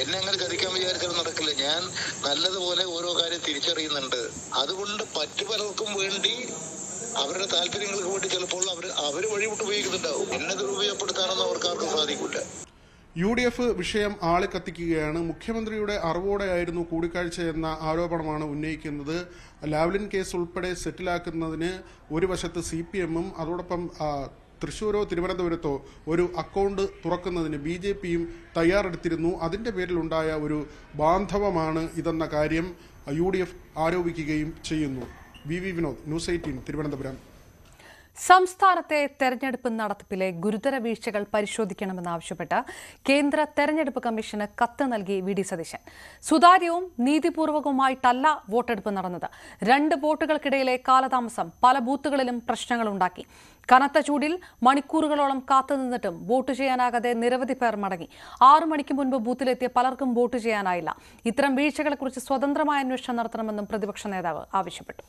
M: എന്നെ അങ്ങനെ ചതിക്കാൻ വിചാരിച്ചാലും നടക്കില്ല. ഞാൻ നല്ലതുപോലെ ഓരോ കാര്യം തിരിച്ചറിയുന്നുണ്ട്. അതുകൊണ്ട് പലർക്കും വേണ്ടി അവരുടെ താല്പര്യങ്ങൾക്ക് വേണ്ടി ചിലപ്പോൾ അവർ വഴിവിട്ട് ഉപയോഗിക്കുന്നുണ്ടാവും. എന്നെ ദുരുപയോഗപ്പെടുത്താനൊന്നും അവർക്കാർക്കും സാധിക്കില്ല.
L: UDF വിഷയം ആളിക്കത്തിക്കുകയാണ്. മുഖ്യമന്ത്രിയുടെ അറിവോടെയായിരുന്നു കൂടിക്കാഴ്ച എന്ന ആരോപണമാണ് ഉന്നയിക്കുന്നത്. ലാവ്ലിൻ കേസ് ഉൾപ്പെടെ സെറ്റിലാക്കുന്നതിന് ഒരു വശത്ത് CPM-ഉം അതോടൊപ്പം തൃശ്ശൂരോ തിരുവനന്തപുരത്തോ ഒരു അക്കൗണ്ട് തുറക്കുന്നതിന് BJP-യും തയ്യാറെടുത്തിരുന്നു. അതിന്റെ പേരിലുണ്ടായ ഒരു ബാന്ധവമാണ് ഇതെന്ന കാര്യം UDF ആരോപിക്കുകയും ചെയ്യുന്നു. VV Vinod, news 18, Thiruvananthapuram.
A: സംസ്ഥാനത്തെ തെരഞ്ഞെടുപ്പ് നടത്തിപ്പിലെ ഗുരുതര വീഴ്ചകൾ പരിശോധിക്കണമെന്നാവശ്യപ്പെട്ട് കേന്ദ്ര തെരഞ്ഞെടുപ്പ് കമ്മീഷന് കത്ത് നൽകി VD സതീശൻ. സുതാര്യവും നീതിപൂർവകവുമായിട്ടല്ല വോട്ടെടുപ്പ് നടന്നത്. 2 വോട്ടുകൾക്കിടയിലെ കാലതാമസം പല ബൂത്തുകളിലും പ്രശ്നങ്ങളുണ്ടാക്കി. കനത്ത ചൂടിൽ മണിക്കൂറുകളോളം കാത്തുനിന്നിട്ടും വോട്ട് ചെയ്യാനാകാതെ നിരവധി പേർ മടങ്ങി. 6 മണിക്ക് മുൻപ് ബൂത്തിലെത്തിയ പലർക്കും വോട്ട് ചെയ്യാനായില്ല. ഇത്തരം വീഴ്ചകളെക്കുറിച്ച് സ്വതന്ത്രമായ അന്വേഷണം നടത്തണമെന്നും പ്രതിപക്ഷ നേതാവ് ആവശ്യപ്പെട്ടു.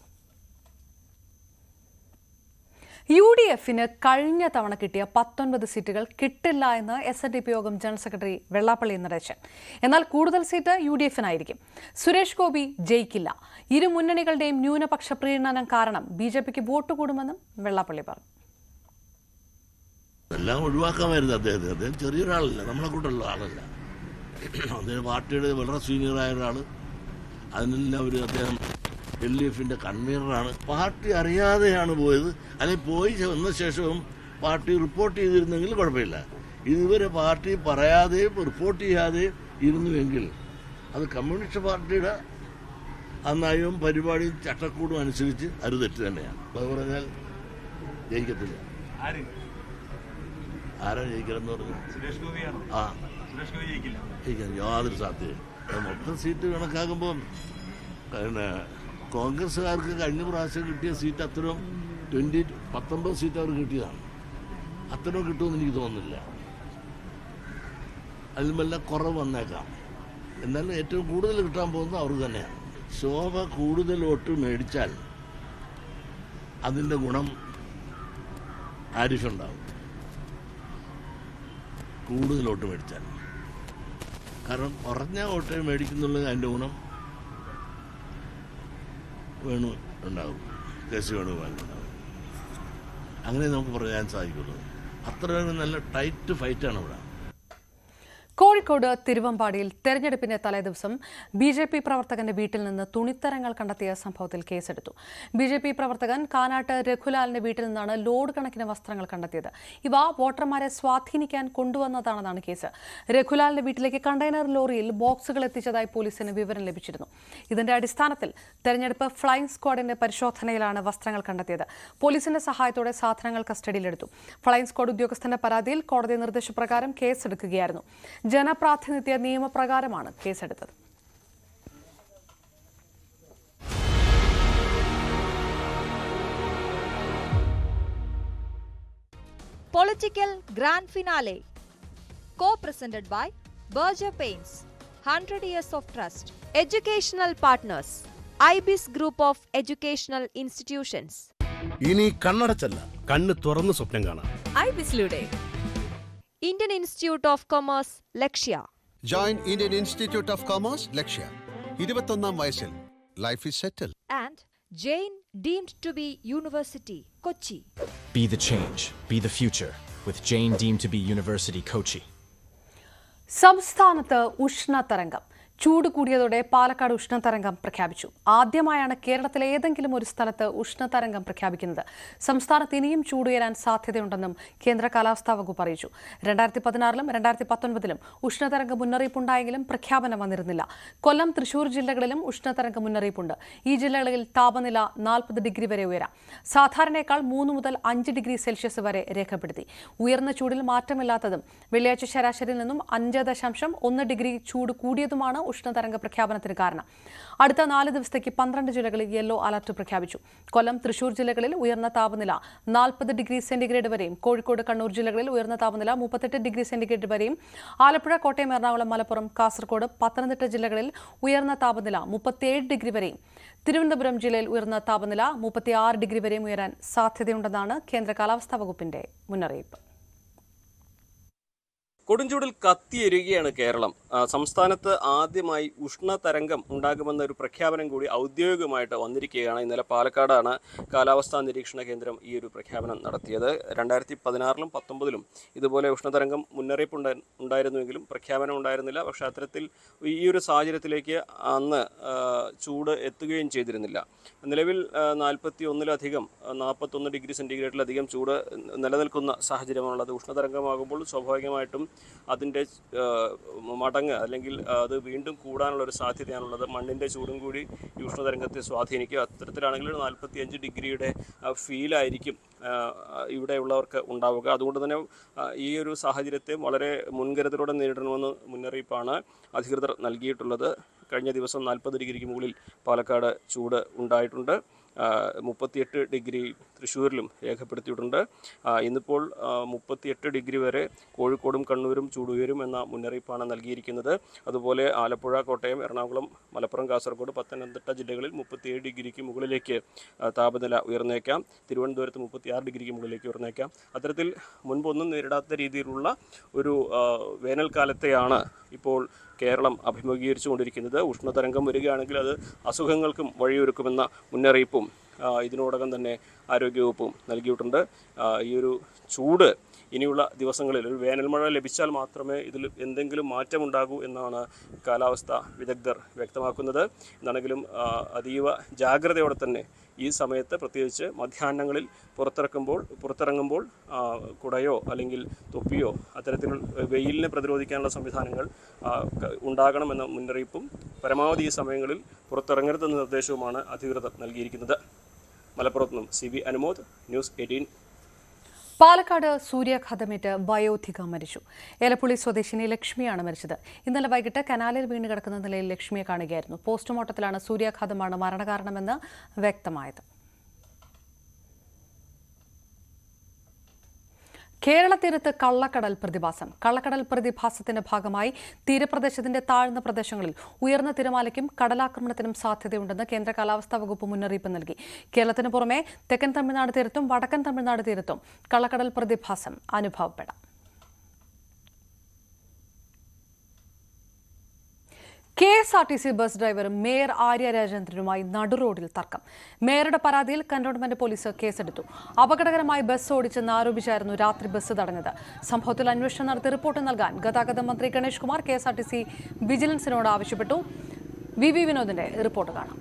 A: UDF-ന് കഴിഞ്ഞ തവണ കിട്ടിയ 19 സീറ്റുകൾ കിട്ടില്ല എന്ന് SNDP യോഗം ജനറൽ സെക്രട്ടറി വെള്ളാപ്പള്ളി നടേശൻ. എന്നാൽ കൂടുതൽ സീറ്റ് UDF-നായിരിക്കും. സുരേഷ് ഗോപി ജയിക്കില്ല. ഇരു മുന്നണികളുടെയും ന്യൂനപക്ഷ പ്രീണനം കാരണം BJP-ക്ക് വോട്ട് കൂടുമെന്നും വെള്ളാപ്പള്ളി പറഞ്ഞു.
N: എല്ലാം ഒഴിവാക്കാമായിരുന്നു അദ്ദേഹത്തെ. അദ്ദേഹം ചെറിയൊരാളല്ല, നമ്മളെ കൂട്ടുള്ള ആളല്ല. അദ്ദേഹം പാർട്ടിയുടെ വളരെ സീനിയറായ ഒരാൾ. അതിനെല്ലാം അദ്ദേഹം LDF-ന്റെ കൺവീനറാണ്. പാർട്ടി അറിയാതെയാണ് പോയത്. അല്ലെങ്കിൽ പോയി വന്ന ശേഷവും പാർട്ടി റിപ്പോർട്ട് ചെയ്തിരുന്നെങ്കിൽ കുഴപ്പമില്ല. ഇതുവരെ പാർട്ടി പറയാതെയും റിപ്പോർട്ട് ചെയ്യാതെയും ഇരുന്നുവെങ്കിൽ അത് കമ്മ്യൂണിസ്റ്റ് പാർട്ടിയുടെ ആ നയവും പരിപാടിയും ചട്ടക്കൂടും അനുസരിച്ച് അത് തെറ്റ് തന്നെയാണ്. അത് പറഞ്ഞാൽ ജയിക്കത്തില്ല. ആരാ ജയിക്കലെന്ന് പറഞ്ഞു? ജയിക്കാൻ യാതൊരു സാധ്യതയും. മൊത്തം സീറ്റ് കണക്കാക്കുമ്പോൾ പിന്നെ കോൺഗ്രസ്സുകാർക്ക് കഴിഞ്ഞ പ്രാവശ്യം കിട്ടിയ സീറ്റ് അത്രയും 19 സീറ്റ് അവർ കിട്ടിയതാണ്. അത്രയും കിട്ടുമെന്ന് എനിക്ക് തോന്നുന്നില്ല. അതിൽ വല്ല കുറവ് വന്നേക്കാം. എന്നാലും ഏറ്റവും കൂടുതൽ കിട്ടാൻ പോകുന്നത് അവർ തന്നെയാണ്. ശോഭ കൂടുതൽ വോട്ട് മേടിച്ചാൽ അതിൻ്റെ ഗുണം ആരിഫുണ്ടാവും. കൂടുതൽ വോട്ട് മേടിച്ചാൽ, കാരണം കുറഞ്ഞ വോട്ട് മേടിക്കുന്നുള്ളത് അതിൻ്റെ ഗുണം വേണു ഉണ്ടാകും, കേസ് വേണുഗോപാലിനുണ്ടാകും. അങ്ങനെ നമുക്ക് പറയാൻ സാധിക്കുള്ളൂ. അത്രയും നല്ല ടൈറ്റ് ഫൈറ്റാണ് ഇവിടെ.
A: കോഴിക്കോട് തിരുവമ്പാടിയിൽ തെരഞ്ഞെടുപ്പിന്റെ തലേദിവസം BJP പ്രവർത്തകന്റെ വീട്ടിൽ നിന്ന് തുണിത്തരങ്ങൾ കണ്ടെത്തിയ സംഭവത്തിൽ കേസെടുത്തു. BJP പ്രവർത്തകൻ കാനാട്ട് രഘുലാലിന്റെ വീട്ടിൽ നിന്നാണ് ലോഡ് കണക്കിന് വസ്ത്രങ്ങൾ കണ്ടെത്തിയത്. ഇവ വോട്ടർമാരെ സ്വാധീനിക്കാൻ കൊണ്ടുവന്നതാണെന്നാണ് കേസ്. രഘുലാലിന്റെ വീട്ടിലേക്ക് കണ്ടെയ്നർ ലോറിയിൽ ബോക്സുകൾ എത്തിച്ചതായി പോലീസിന് വിവരം ലഭിച്ചിരുന്നു. ഇതിന്റെ അടിസ്ഥാനത്തിൽ തെരഞ്ഞെടുപ്പ് ഫ്ലൈയിംഗ് സ്ക്വാഡിന്റെ പരിശോധനയിലാണ് വസ്ത്രങ്ങൾ കണ്ടെത്തിയത്. പോലീസിന്റെ സഹായത്തോടെ സാധനങ്ങൾ കസ്റ്റഡിയിലെടുത്തു. ഫ്ലൈയിംഗ് സ്ക്വാഡ് ഉദ്യോഗസ്ഥന്റെ പരാതിയിൽ കോടതി നിർദ്ദേശപ്രകാരം കേസെടുക്കുകയായിരുന്നു. ജനപ്രാതിനിധ്യ നിയമപ്രകാരമാണ് കേസെടുത്തത്.
D: Political Grand Finale, co-presented by Berger Paints, 100 years of trust. Educational partners, IBIS Group of Educational Institutions.
E: ഇനി കണ്ണടച്ചല്ല, കണ്ണ് തുറന്ന് സ്വപ്നം കാണാം.
D: IBIS-ലൂടെ Indian Institute of Commerce, Lakshya.
F: Join Indian Institute of Commerce, Lakshya. 21 വയസ്സിൽ life is settle.
D: And Jain deemed to be University, Kochi.
G: Be the change. Be the future. With Jain deemed to be University, Kochi.
A: സംസ്ഥാനത്ത് ഉഷ്ണതരംഗം. ചൂട് കൂടിയതോടെ പാലക്കാട് ഉഷ്ണതരംഗം പ്രഖ്യാപിച്ചു. ആദ്യമായാണ് കേരളത്തിലെ ഏതെങ്കിലും ഒരു സ്ഥലത്ത് ഉഷ്ണതരംഗം പ്രഖ്യാപിക്കുന്നത്. സംസ്ഥാനത്ത് ഇനിയും ചൂടുയരാൻ സാധ്യതയുണ്ടെന്നും കേന്ദ്ര കാലാവസ്ഥാ വകുപ്പ് അറിയിച്ചു. 2016-ലും 2019-ലും ഉഷ്ണതരംഗ മുന്നറിയിപ്പുണ്ടായെങ്കിലും പ്രഖ്യാപനം വന്നിരുന്നില്ല. കൊല്ലം, തൃശൂർ ജില്ലകളിലും ഉഷ്ണതരംഗ മുന്നറിയിപ്പുണ്ട്. ഈ ജില്ലകളിൽ താപനില 40 ഡിഗ്രി വരെ ഉയരാം. സാധാരണയേക്കാൾ 3 മുതൽ 5 ഡിഗ്രി സെൽഷ്യസ് വരെ രേഖപ്പെടുത്തി. ഉയർന്ന ചൂടിൽ മാറ്റമില്ലാത്തതും വെള്ളിയാഴ്ച ശരാശരിയിൽ നിന്നും 5.1 ഡിഗ്രി ചൂട് കൂടിയതുമാണ് ഉഷ്ണതരംഗ പ്രഖ്യാപനത്തിന് കാരണം. അടുത്ത 4 ദിവസത്തേക്ക് 12 ജില്ലകളിൽ യെല്ലോ അലർട്ട് പ്രഖ്യാപിച്ചു. കൊല്ലം, തൃശൂർ ജില്ലകളിൽ ഉയർന്ന താപനില 40 ഡിഗ്രി സെന്റിഗ്രേഡ് വരെയും, കോഴിക്കോട്, കണ്ണൂർ ജില്ലകളിൽ ഉയർന്ന താപനില 38 ഡിഗ്രി സെന്റിഗ്രേഡ് വരെയും, ആലപ്പുഴ, കോട്ടയം, എറണാകുളം, മലപ്പുറം, കാസർഗോഡ്, പത്തനംതിട്ട ജില്ലകളിൽ ഉയർന്ന താപനില 37 ഡിഗ്രി വരെയും, തിരുവനന്തപുരം ജില്ലയിൽ ഉയർന്ന താപനില 36 ഡിഗ്രി വരെയും ഉയരാൻ സാധ്യതയുണ്ടെന്നാണ് കേന്ദ്ര കാലാവസ്ഥാ വകുപ്പിന്റെ മുന്നറിയിപ്പ്.
O: കൊടുംചൂടിൽ കത്തിയെരിയുകയാണ് കേരളം. സംസ്ഥാനത്ത് ആദ്യമായി ഉഷ്ണതരംഗം ഉണ്ടാകുമെന്ന ഒരു പ്രഖ്യാപനം കൂടി ഔദ്യോഗികമായിട്ട് വന്നിരിക്കുകയാണ്. ഇന്നലെ പാലക്കാടാണ് കാലാവസ്ഥാ നിരീക്ഷണ കേന്ദ്രം ഈ ഒരു പ്രഖ്യാപനം നടത്തിയത്. 2016-ലും 19-ലും ഇതുപോലെ ഉഷ്ണതരംഗം മുന്നറിയിപ്പ് ഉണ്ടായിരുന്നുവെങ്കിലും പ്രഖ്യാപനം ഉണ്ടായിരുന്നില്ല. പക്ഷേ അത്തരത്തിൽ ഈ ഒരു സാഹചര്യത്തിലേക്ക് അന്ന് ചൂട് എത്തുകയും ചെയ്തിരുന്നില്ല. നിലവിൽ 41-ലധികം 41 ഡിഗ്രി സെൻറ്റിഗ്രേഡിലധികം ചൂട് നിലനിൽക്കുന്ന സാഹചര്യമാണുള്ളത്. ഉഷ്ണതരംഗമാകുമ്പോൾ സ്വാഭാവികമായിട്ടും അതിൻ്റെ മടങ്ങ് അല്ലെങ്കിൽ അത് വീണ്ടും കൂടാനുള്ളൊരു സാധ്യതയാണുള്ളത്. മണ്ണിൻ്റെ ചൂടും കൂടി ഈ ഉഷ്ണതരംഗത്തെ സ്വാധീനിക്കും. അത്തരത്തിലാണെങ്കിൽ 45 ഡിഗ്രിയുടെ ഫീലായിരിക്കും ഇവിടെയുള്ളവർക്ക് ഉണ്ടാവുക. അതുകൊണ്ട് തന്നെ ഈ ഒരു സാഹചര്യത്തെ വളരെ മുൻകരുതലോടെ നേരിടണമെന്ന് മുന്നറിയിപ്പാണ് അധികൃതർ നൽകിയിട്ടുള്ളത്. കഴിഞ്ഞ ദിവസം 40 ഡിഗ്രിക്ക് മുകളിൽ പാലക്കാട് ചൂട് ഉണ്ടായിട്ടുണ്ട്. 38 ഡിഗ്രി തൃശ്ശൂരിലും രേഖപ്പെടുത്തിയിട്ടുണ്ട്. ഇന്നിപ്പോൾ 38 ഡിഗ്രി വരെ കോഴിക്കോടും കണ്ണൂരും ചൂടുയരും എന്ന മുന്നറിയിപ്പാണ് നൽകിയിരിക്കുന്നത്. അതുപോലെ ആലപ്പുഴ, കോട്ടയം, എറണാകുളം, മലപ്പുറം, കാസർഗോഡ്, പത്തനംതിട്ട ജില്ലകളിൽ 37 ഡിഗ്രിക്ക് മുകളിലേക്ക് താപനില ഉയർന്നേക്കാം. തിരുവനന്തപുരത്ത് 36 ഡിഗ്രിക്ക് മുകളിലേക്ക് ഉയർന്നേക്കാം. അത്തരത്തിൽ മുൻപൊന്നും നേരിടാത്ത രീതിയിലുള്ള ഒരു വേനൽക്കാലത്തെയാണ് ഇപ്പോൾ കേരളം അഭിമുഖീകരിച്ചു കൊണ്ടിരിക്കുന്നത്. ഉഷ്ണതരംഗം വരികയാണെങ്കിൽ അത് അസുഖങ്ങൾക്കും വഴിയൊരുക്കുമെന്ന മുന്നറിയിപ്പും ഇതിനോടകം തന്നെ ആരോഗ്യവകുപ്പും നൽകിയിട്ടുണ്ട്. ഈ ഒരു ചൂട് ഇനിയുള്ള ദിവസങ്ങളിൽ ഒരു വേനൽമഴ ലഭിച്ചാൽ മാത്രമേ ഇതിൽ എന്തെങ്കിലും മാറ്റമുണ്ടാകൂ എന്നാണ് കാലാവസ്ഥാ വിദഗ്ധർ വ്യക്തമാക്കുന്നത്. എന്നാണെങ്കിലും അതീവ ജാഗ്രതയോടെ തന്നെ ഈ സമയത്ത് പ്രത്യേകിച്ച് മധ്യാഹ്നങ്ങളിൽ പുറത്തിറങ്ങുമ്പോൾ കുടയോ അല്ലെങ്കിൽ തൊപ്പിയോ അത്തരത്തിൽ വെയിലിനെ പ്രതിരോധിക്കാനുള്ള സംവിധാനങ്ങൾ ഉണ്ടാകണമെന്ന മുന്നറിയിപ്പും പരമാവധി ഈ സമയങ്ങളിൽ പുറത്തിറങ്ങരുതെന്ന നിർദ്ദേശവുമാണ് അധികൃതർ നൽകിയിരിക്കുന്നത്. മലപ്പുറത്ത് നിന്നും CB അനുമോദ്, ന്യൂസ് 18.
A: പാലക്കാട് സൂര്യാഘാതമേറ്റ് വയോധിക മരിച്ചു. ഏലപ്പുള്ളി സ്വദേശിനി ലക്ഷ്മിയാണ് മരിച്ചത്. ഇന്നലെ വൈകിട്ട് കനാലിൽ വീണ് കിടക്കുന്ന നിലയിൽ ലക്ഷ്മിയെ കാണുകയായിരുന്നു. പോസ്റ്റ്മോർട്ടത്തിലാണ് സൂര്യാഘാതമാണ് മരണകാരണമെന്ന് വ്യക്തമായത്. കേരള തീരത്ത് കള്ളക്കടൽ പ്രതിഭാസം. കള്ളക്കടൽ പ്രതിഭാസത്തിന്റെ ഭാഗമായി തീരപ്രദേശത്തിന്റെ താഴ്ന്ന പ്രദേശങ്ങളിൽ ഉയർന്ന തിരമാലയ്ക്കും കടലാക്രമണത്തിനും സാധ്യതയുണ്ടെന്ന് കേന്ദ്ര കാലാവസ്ഥാ വകുപ്പ് മുന്നറിയിപ്പ് നൽകി. കേരളത്തിന് പുറമെ തെക്കൻ തമിഴ്നാട് തീരത്തും വടക്കൻ തമിഴ്നാട് തീരത്തും കള്ളക്കടൽ പ്രതിഭാസം അനുഭവപ്പെടാം. KSRTC ബസ് ഡ്രൈവറും മേയർ ആര്യ രാജേന്ദ്രനുമായി നടുറോഡിൽ തർക്കം. മേയറുടെ പരാതിയിൽ കന്റോൺമെന്റ് പോലീസ് കേസെടുത്തു. അപകടകരമായി ബസ് ഓടിച്ചെന്ന് ആരോപിച്ചായിരുന്നു രാത്രി ബസ് തടഞ്ഞത്. സംഭവത്തിൽ അന്വേഷണം നടത്തി റിപ്പോർട്ട് നൽകാൻ ഗതാഗത മന്ത്രി ഗണേഷ് കുമാർ KSRTC വിജിലൻസിനോട് ആവശ്യപ്പെട്ടു. VV വിനോദിന്റെ റിപ്പോർട്ട് കാണാം.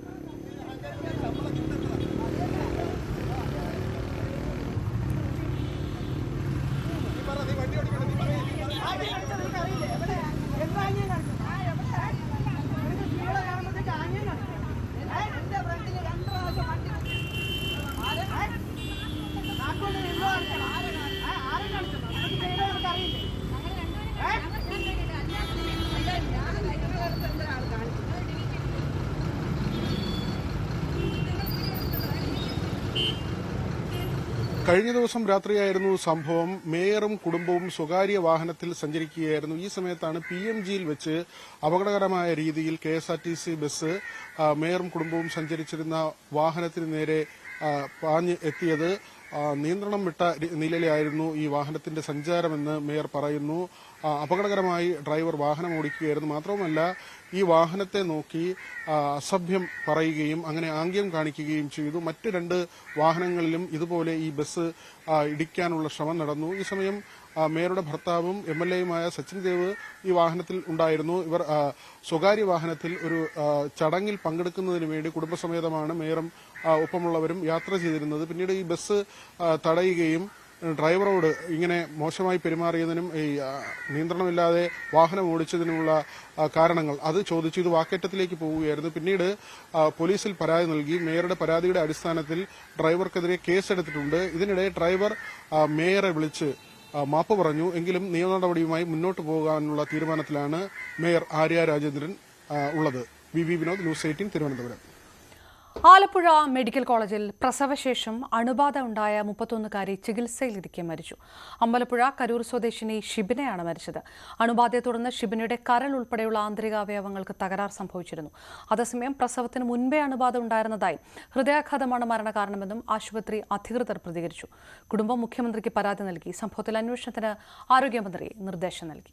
L: കഴിഞ്ഞ ദിവസം രാത്രിയായിരുന്നു സംഭവം. മേയറും കുടുംബവും സ്വകാര്യ വാഹനത്തിൽ സഞ്ചരിക്കുകയായിരുന്നു. ഈ സമയത്താണ് PMGയിൽ വെച്ച് അപകടകരമായ രീതിയിൽ KSRTC ബസ് മേയറും കുടുംബവും സഞ്ചരിച്ചിരുന്ന വാഹനത്തിന് നേരെ പാഞ്ഞ് എത്തിയത്. നിയന്ത്രണം വിട്ട നിലയിലായിരുന്നു ഈ വാഹനത്തിന്റെ സഞ്ചാരമെന്ന് മേയർ പറയുന്നു. അപകടകരമായി ഡ്രൈവർ വാഹനം ഓടിക്കുകയായിരുന്നു. മാത്രവുമല്ല ഈ വാഹനത്തെ നോക്കി അസഭ്യം പറയുകയും അങ്ങനെ ആംഗ്യം കാണിക്കുകയും ചെയ്തു. മറ്റ് 2 വാഹനങ്ങളിലും ഇതുപോലെ ഈ ബസ് ഇടിക്കാനുള്ള ശ്രമം നടന്നു. ഈ സമയം മേയറുടെ ഭർത്താവും MLAയുമായ സച്ചിൻ ദേവ് ഈ വാഹനത്തിൽ ഉണ്ടായിരുന്നു. ഇവർ സ്വകാര്യ വാഹനത്തിൽ ഒരു ചടങ്ങിൽ പങ്കെടുക്കുന്നതിന് വേണ്ടി കുടുംബസമേതമാണ് മേയറും ഒപ്പമുള്ളവരും യാത്ര ചെയ്തിരുന്നത്. പിന്നീട് ഈ ബസ് തടയുകയും ഡ്രൈവറോട് ഇങ്ങനെ മോശമായി പെരുമാറിയതിനും ഈ നിയന്ത്രണമില്ലാതെ വാഹനം ഓടിച്ചതിനുമുള്ള കാരണങ്ങൾ അത് ചോദിച്ചു. ഇത് വാക്കേറ്റത്തിലേക്ക് പോവുകയായിരുന്നു. പിന്നീട് പോലീസിൽ പരാതി നൽകി. മേയറുടെ പരാതിയുടെ അടിസ്ഥാനത്തിൽ ഡ്രൈവർക്കെതിരെ കേസെടുത്തിട്ടുണ്ട്. ഇതിനിടെ ഡ്രൈവർ മേയറെ വിളിച്ച് മാപ്പ് പറഞ്ഞു. എങ്കിലും നിയമ നടപടിയുമായി മുന്നോട്ട് പോകാനുള്ള തീരുമാനത്തിലാണ് മേയർ ആര്യ രാജേന്ദ്രൻ ഉള്ളത്. VV Vinod, news 18 Thiruvananthapuram.
A: Alappuzha medical കോളേജിൽ പ്രസവശേഷം അണുബാധ ഉണ്ടായ 31-കാരി ചികിത്സയിലിരിക്കെ മരിച്ചു. അമ്പലപ്പുഴ കരൂർ സ്വദേശിനി ഷിബിനയാണ് മരിച്ചത്. അണുബാധയെ തുടർന്ന് ഷിബിനയുടെ കരൾ ഉൾപ്പെടെയുള്ള ആന്തരികാവയവങ്ങൾക്ക് തകരാർ സംഭവിച്ചിരുന്നു. അതേസമയം പ്രസവത്തിന് മുൻപേ അണുബാധ ഉണ്ടായിരുന്നതായും ഹൃദയാഘാതമാണ് മരണകാരണമെന്നും ആശുപത്രി അധികൃതർ പ്രതികരിച്ചു. കുടുംബം മുഖ്യമന്ത്രിക്ക് പരാതി നൽകി. സംഭവത്തിൽ അന്വേഷണത്തിന് ആരോഗ്യമന്ത്രി നിർദ്ദേശം നൽകി.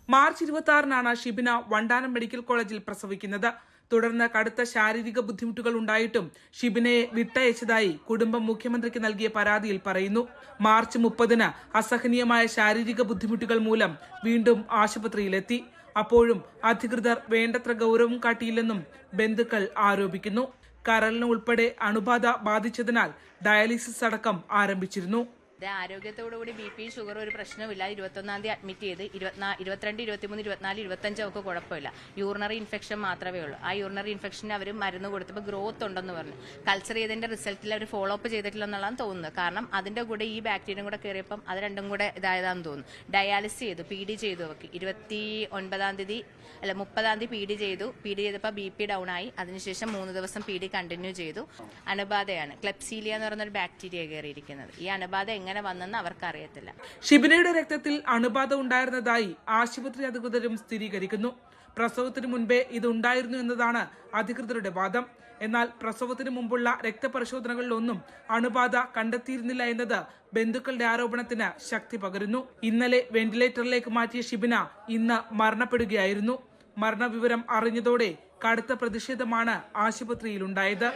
P: മാർച്ച് 26-നാണ് ഷിബിന വണ്ടാനം മെഡിക്കൽ കോളേജിൽ പ്രസവിക്കുന്നത്. തുടർന്ന് കടുത്ത ശാരീരിക ബുദ്ധിമുട്ടുകൾ ഉണ്ടായിട്ടും ഷിബിനയെ വിട്ടയച്ചതായി കുടുംബം മുഖ്യമന്ത്രിക്ക് നൽകിയ പരാതിയിൽ പറയുന്നു. മാർച്ച് 30-ന് അസഹനീയമായ ശാരീരിക ബുദ്ധിമുട്ടുകൾ മൂലം വീണ്ടും ആശുപത്രിയിലെത്തി. അപ്പോഴും അധികൃതർ വേണ്ടത്ര ഗൗരവം കാട്ടിയില്ലെന്നും ബന്ധുക്കൾ ആരോപിക്കുന്നു. കരളിന് ഉൾപ്പെടെ അണുബാധ ബാധിച്ചതിനാൽ ഡയാലിസിസ് അടക്കം ആരംഭിച്ചിരുന്നു.
Q: ആരോഗ്യത്തോടുകൂടി BP ഷുഗർ ഒരു പ്രശ്നമില്ല. 21-ാം തീയതി അഡ്മിറ്റ് ചെയ്ത് 22, 23, 24, 25 ഒക്കെ കുഴപ്പമില്ല. യൂറിനറി ഇൻഫെക്ഷൻ മാത്രമേ ഉള്ളൂ. ആ യൂറിനറി ഇൻഫെക്ഷന് അവർ മരുന്ന് കൊടുത്തപ്പോൾ ഗ്രോത്ത് ഉണ്ടെന്ന് പറഞ്ഞു. കൾച്ചർ ചെയ്തതിന്റെ റിസൾട്ടിൽ അവർ ഫോളോ അപ്പ് ചെയ്തിട്ടില്ലെന്നുള്ളതാണ് തോന്നുന്നത്. കാരണം അതിന്റെ കൂടെ ഈ ബാക്ടീരിയയും കൂടെ കയറിയപ്പം അത് രണ്ടും കൂടെ ഇതായതാണെന്ന് തോന്നുന്നു. ഡയാലിസിസ് ചെയ്തു, PD ചെയ്തു. അവർക്ക് 29-ാം തീയതി 30-ാം തീയതി PD ചെയ്തു. PD ചെയ്തപ്പോൾ BP ഡൗൺ ആയി. അതിനുശേഷം 3 ദിവസം PD കണ്ടിന്യൂ ചെയ്തു. അണുബാധയാണ്, ക്ലെപ്സീലിയ എന്ന് പറയുന്ന ഒരു ബാക്ടീരിയ കയറിയിരിക്കുന്നത്. ഈ അണുബാധ എങ്ങനെ വന്നെന്ന് അവർക്കറിയത്തില്ല.
P: ഷിബിനയുടെ രക്തത്തിൽ അണുബാധ ഉണ്ടായിരുന്നതായി ആശുപത്രി അധികൃതരും സ്ഥിരീകരിക്കുന്നു. പ്രസവത്തിന് മുൻപേ ഇതുണ്ടായിരുന്നു എന്നതാണ് അധികൃതരുടെ വാദം. എന്നാൽ പ്രസവത്തിന് മുമ്പുള്ള രക്തപരിശോധനകളിലൊന്നും അണുബാധ കണ്ടെത്തിയിരുന്നില്ല എന്നത് ബന്ധുക്കളുടെ ആരോപണത്തിന് ശക്തി പകരുന്നു. ഇന്നലെ വെന്റിലേറ്ററിലേക്ക് മാറ്റിയ ഷിബിന ഇന്ന് മരണപ്പെടുകയായിരുന്നു. മരണവിവരം അറിഞ്ഞതോടെ കടുത്ത പ്രതിഷേധമാണ് ആശുപത്രിയിലുണ്ടായത്.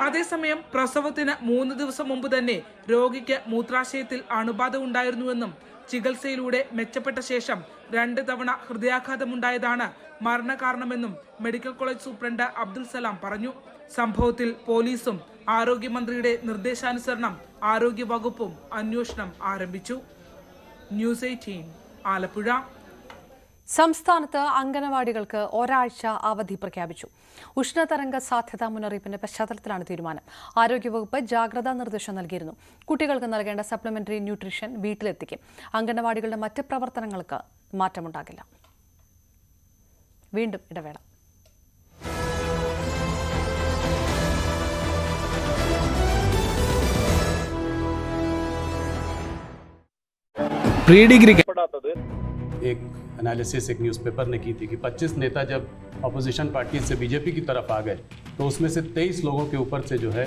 P: അതേസമയം പ്രസവത്തിന് 3 ദിവസം മുമ്പ് തന്നെ രോഗിക്ക് മൂത്രാശയത്തിൽ അണുബാധ ഉണ്ടായിരുന്നുവെന്നും ചികിത്സയിലൂടെ മെച്ചപ്പെട്ട ശേഷം 2 തവണ ഹൃദയാഘാതമുണ്ടായതാണ് മരണകാരണമെന്നും medical college superintendent Abdul Salam പറഞ്ഞു. സംഭവത്തിൽ പോലീസും ആരോഗ്യമന്ത്രിയുടെ നിർദ്ദേശാനുസരണം ആരോഗ്യ വകുപ്പും അന്വേഷണം ആരംഭിച്ചു. ന്യൂസ് 18 ആലപ്പുഴ.
A: സംസ്ഥാനത്ത് അംഗനവാടികൾക്ക് ഒരാഴ്ച അവധി പ്രഖ്യാപിച്ചു. ഉഷ്ണതരംഗ സാധ്യതാ മുന്നറിയിപ്പിന്റെ പശ്ചാത്തലത്തിലാണ് തീരുമാനം. ആരോഗ്യവകുപ്പ് ജാഗ്രതാ നിർദ്ദേശം നൽകിയിരുന്നു. കുട്ടികൾക്ക് നൽകേണ്ട സപ്ലിമെന്ററി ന്യൂട്രീഷൻ വീട്ടിലെത്തിക്കും. അംഗനവാടികളുടെ മറ്റ് പ്രവർത്തനങ്ങൾക്ക് മാറ്റമുണ്ടാകില്ല. വീണ്ടും ഇടവേള.
H: प्री डिग्री एक एनालिसिस एक न्यूज़पेपर ने की थी कि 25 नेता जब अपोजिशन पार्टी से बीजेपी की तरफ आ गए तो उसमें से 23 लोगों के ऊपर से जो है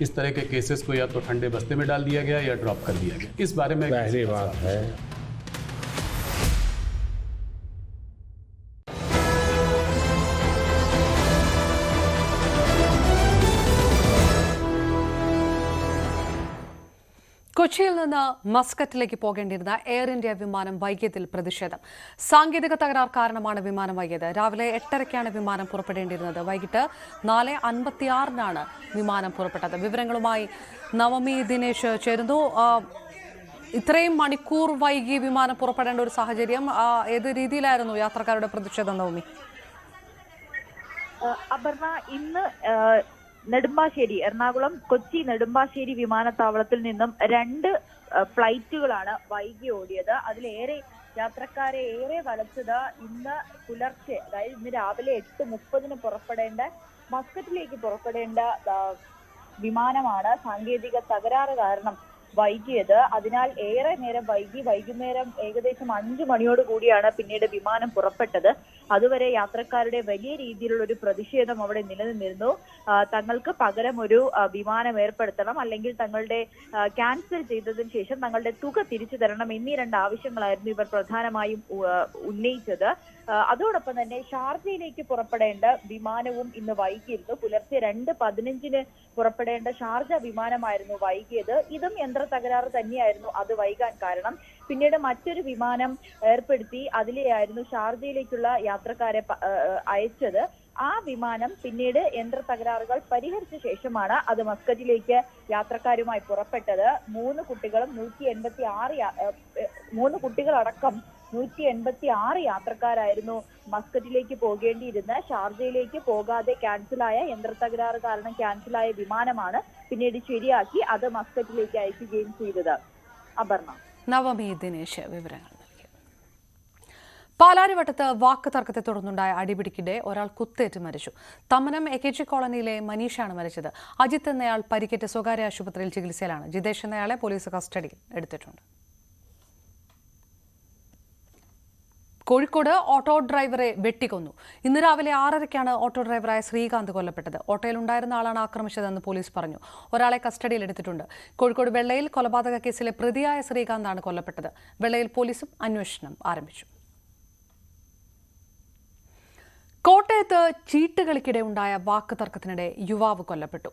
H: इस तरह के केसेस को या तो ठंडे बस्ते में डाल दिया गया या ड्रॉप कर दिया गया. इस बारे में पहली बात है.
A: കൊച്ചിയിൽ നിന്ന് മസ്കറ്റിലേക്ക് പോകേണ്ടിയിരുന്ന എയർ ഇന്ത്യ വിമാനം വൈകിയതിൽ പ്രതിഷേധം. സാങ്കേതിക തകരാർ കാരണമാണ് വിമാനം വൈകിയത്. രാവിലെ 8:30-ക്കാണ് വിമാനം പുറപ്പെടേണ്ടിയിരുന്നത്. വൈകിട്ട് 4:56-നാണ് വിമാനം പുറപ്പെട്ടത്. വിവരങ്ങളുമായി നവമി ദിനേശ് ചേരുന്നു. ഇത്രയും മണിക്കൂർ വൈകി വിമാനം പുറപ്പെടേണ്ട ഒരു സാഹചര്യം, ഏത് രീതിയിലായിരുന്നു യാത്രക്കാരുടെ പ്രതിഷേധം നവമി?
R: അപർണ, ഇന്ന് നെടുമ്പാശ്ശേരി, എറണാകുളം കൊച്ചി നെടുമ്പാശ്ശേരി വിമാനത്താവളത്തിൽ നിന്നും 2 ഫ്ലൈറ്റുകളാണ് വൈകി ഓടിയത്. അതിലേറെ യാത്രക്കാരെ ഏറെ വലച്ചത് ഇന്ന് പുലർച്ചെ, അതായത് ഇന്ന് രാവിലെ 8:30 പുറപ്പെടേണ്ട മസ്കറ്റിലേക്ക് പുറപ്പെടേണ്ട വിമാനമാണ് സാങ്കേതിക തകരാറ് കാരണം വൈകിയത്. അതിനാൽ ഏറെ നേരം വൈകുന്നേരം ഏകദേശം 5 മണിയോടുകൂടിയാണ് പിന്നീട് വിമാനം പുറപ്പെട്ടത്. അതുവരെ യാത്രക്കാരുടെ വലിയ രീതിയിലുള്ള ഒരു പ്രതിഷേധം അവിടെ നിലനിന്നിരുന്നു. തങ്ങൾക്ക് പകരം ഒരു വിമാനം ഏർപ്പെടുത്തണം, അല്ലെങ്കിൽ തങ്ങളുടെ ക്യാൻസൽ ചെയ്തതിനു ശേഷം തങ്ങളുടെ തുക തിരിച്ചു തരണം എന്നീ 2 ആവശ്യങ്ങളായിരുന്നു ഇവർ പ്രധാനമായും ഉന്നയിച്ചത്. അതോടൊപ്പം തന്നെ ഷാർജയിലേക്ക് പുറപ്പെടേണ്ട വിമാനവും ഇന്ന് വൈകിയിരുന്നു. പുലർച്ചെ 2:15 പുറപ്പെടേണ്ട ഷാർജ വിമാനമായിരുന്നു വൈകിയത്. ഇതും യന്ത്ര തകരാറ് തന്നെയായിരുന്നു അത് വൈകാൻ കാരണം. പിന്നീട് മറ്റൊരു വിമാനം ഏർപ്പെടുത്തി അതിലെയായിരുന്നു ഷാർജയിലേക്കുള്ള യാത്രക്കാരെ അയച്ചത്. ആ വിമാനം പിന്നീട് യന്ത്ര തകരാറുകൾ പരിഹരിച്ച ശേഷമാണ് അത് മസ്കറ്റിലേക്ക് യാത്രക്കാരുമായി പുറപ്പെട്ടത്. 3 കുട്ടികളും 3 കുട്ടികളടക്കം 186 യാത്രക്കാരായിരുന്നു മസ്കറ്റിലേക്ക് പോകേണ്ടിയിരുന്ന. ഷാർജയിലേക്ക് പോകാതെ ക്യാൻസലായ യന്ത്ര തകരാറ് കാരണം ക്യാൻസലായ വിമാനമാണ് പിന്നീട് ശരിയാക്കി അത് മസ്കറ്റിലേക്ക് അയക്കുകയും ചെയ്തത്. അപർണ.
A: നവമി ദിനേശ് വിവരങ്ങൾ നൽകി. പാലാരിവട്ടത്ത് വാക്ക് തർക്കത്തെ തുടർന്നുണ്ടായ അടിപിടിക്കിടെ ഒരാൾ കുത്തേറ്റ് മരിച്ചു. തമ്മനം AKG കോളനിയിലെ മനീഷാണ് മരിച്ചത്. അജിത്ത് എന്നയാൾ പരിക്കേറ്റ് സ്വകാര്യ ആശുപത്രിയിൽ ചികിത്സയിലാണ്. ജിതേഷ് എന്നയാളെ പോലീസ് കസ്റ്റഡിയിൽ എടുത്തിട്ടുണ്ട്. കോഴിക്കോട് ഓട്ടോ ഡ്രൈവറെ വെട്ടിക്കൊന്നു. ഇന്ന് രാവിലെ 6:30-ക്കാണ് ഓട്ടോ ഡ്രൈവറായ ശ്രീകാന്ത് കൊല്ലപ്പെട്ടത്. ഓട്ടോയിലുണ്ടായിരുന്ന ആളാണ് ആക്രമിച്ചതെന്ന് പോലീസ് പറഞ്ഞു. ഒരാളെ കസ്റ്റഡിയിലെടുത്തിട്ടുണ്ട്. കോഴിക്കോട് വെള്ളയിൽ കൊലപാതക കേസിലെ പ്രതിയായ ശ്രീകാന്താണ് കൊല്ലപ്പെട്ടത്. വെള്ളയിൽ പോലീസും അന്വേഷണം ആരംഭിച്ചു. കോട്ടയത്ത് ചീട്ടുകളിക്കിടെ ഉണ്ടായ വാക്ക് തർക്കത്തിനിടെ യുവാവ് കൊല്ലപ്പെട്ടു.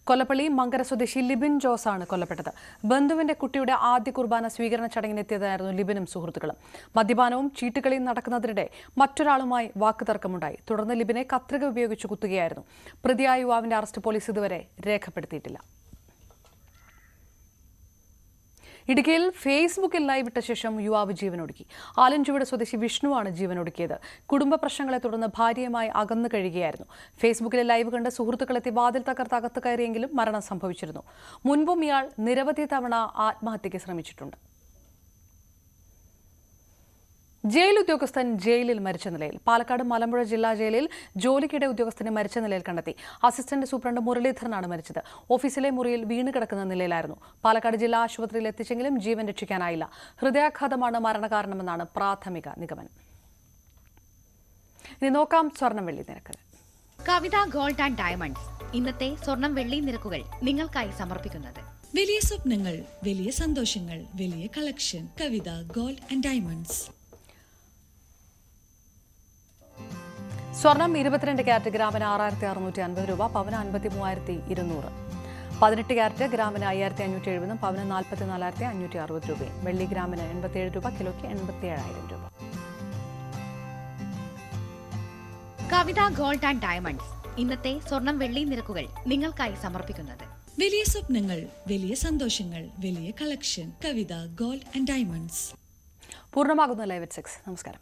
A: കൊല്ലപ്പള്ളി മങ്കര സ്വദേശി ലിബിൻ ജോസാണ് കൊല്ലപ്പെട്ടത്. ബന്ധുവിന്റെ കുട്ടിയുടെ ആദ്യ കുർബാന സ്വീകരണ ചടങ്ങിനെത്തിയതായിരുന്നു ലിബിനും സുഹൃത്തുക്കളും. മദ്യപാനവും ചീട്ടുകളിയും നടക്കുന്നതിനിടെ മറ്റൊരാളുമായി വാക്ക് തർക്കമുണ്ടായി. തുടർന്ന് ലിബിനെ കത്രിക ഉപയോഗിച്ച് കുത്തുകയായിരുന്നു. പ്രതിയായ യുവാവിന്റെ അറസ്റ്റ് പോലീസ് ഇതുവരെ രേഖപ്പെടുത്തിയിട്ടില്ല. ഇടുക്കിയിൽ ഫേസ്ബുക്കിൽ ലൈവ് ഇട്ട ശേഷം യുവാവ് ജീവനൊടുക്കി. ആലഞ്ചുവട് സ്വദേശി വിഷ്ണുവാണ് ജീവനൊടുക്കിയത്. കുടുംബ പ്രശ്നങ്ങളെ തുടർന്ന് ഭാര്യയുമായി അകന്നു കഴിയുകയായിരുന്നു. ഫേസ്ബുക്കിലെ ലൈവ് കണ്ട് സുഹൃത്തുക്കളെത്തി വാതിൽ തകർത്ത് അകത്ത് കയറിയെങ്കിലും മരണം സംഭവിച്ചിരുന്നു. മുൻപും ഇയാൾ നിരവധി തവണ ആത്മഹത്യയ്ക്ക് ശ്രമിച്ചിട്ടുണ്ട്. ജയിൽ ഉദ്യോഗസ്ഥൻ ജയിലിൽ മരിച്ച നിലയിൽ. പാലക്കാട് മലമ്പുഴ ജില്ലാ ജയിലിൽ ജോലിക്കിടെ ഉദ്യോഗസ്ഥനെ മരിച്ച നിലയിൽ കണ്ടെത്തി. അസിസ്റ്റന്റ് സൂപ്രണ്ട് മുരളീധരനാണ് മരിച്ചത്. ഓഫീസിലെ മുറിയിൽ വീണ് കിടക്കുന്ന നിലയിലായിരുന്നു. പാലക്കാട് ജില്ലാ ആശുപത്രിയിൽ എത്തിച്ചെങ്കിലും ജീവൻ രക്ഷിക്കാനായില്ല. ഹൃദയാഘാതമാണ് മരണകാരണമെന്നാണ് പ്രാഥമിക നിഗമനം. ഇനി നോക്കാം സ്വർണം വെള്ളി നിരക്കുകൾ.
S: കവിത ഗോൾഡ് ആൻഡ് ഡയമണ്ട്സ് ഇന്നത്തെ സ്വർണം വെള്ളി നിരക്കുകൾ നിങ്ങൾക്കായി സമർപ്പിക്കുന്നത്.
T: വലിയ സ്വപ്നങ്ങൾ, വലിയ സന്തോഷങ്ങൾ, വലിയ collection. Kavitha gold and diamonds.
A: സ്വർണം 22 ക്യാരറ്റ് ഗ്രാമിന് 6650 രൂപ, പവന് 53,200. 18 ക്യാരറ്റ് ഗ്രാമിന് 5570, പവന് 44,560 രൂപയും. വെള്ളി ഗ്രാമിന് 87 രൂപ, കിലോയ്ക്ക് 87,000 രൂപ.
S: കവിത ഗോൾഡ് ആൻഡ് ഡയമണ്ട്സ് ഇന്നത്തെ സ്വർണം വെള്ളി നിരക്കുകൾ നിങ്ങൾക്കായി സമർപ്പിക്കുന്നത്.
T: വലിയ സ്വപ്നങ്ങൾ, വലിയ സന്തോഷങ്ങൾ, വലിയ collection. Kavitha gold and diamonds.
A: പൂർണ്ണമാകുന്ന ലൈവ് at 6. നമസ്കാരം.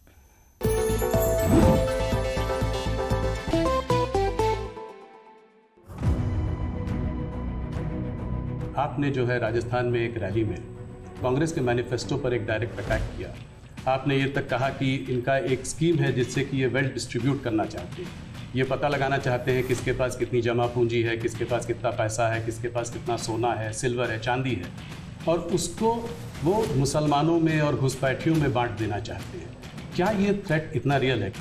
H: आपने जो है राजस्थान में एक रैली में कांग्रेस के मैनिफेस्टो पर एक डायरेक्ट अटैक किया. आपने ये तक कहा कि इनका एक स्कीम है जिससे कि ये वेल्थ डिस्ट्रीब्यूट करना चाहते हैं. ये पता लगाना चाहते हैं किसके पास कितनी जमा पूंजी है, किसके पास कितना पैसा है, किसके पास कितना सोना है, सिल्वर है, चांदी है, और उसको वो मुसलमानों में और घुसपैठियों में बांट देना चाहते हैं. क्या ये थ्रेट इतना रियल है?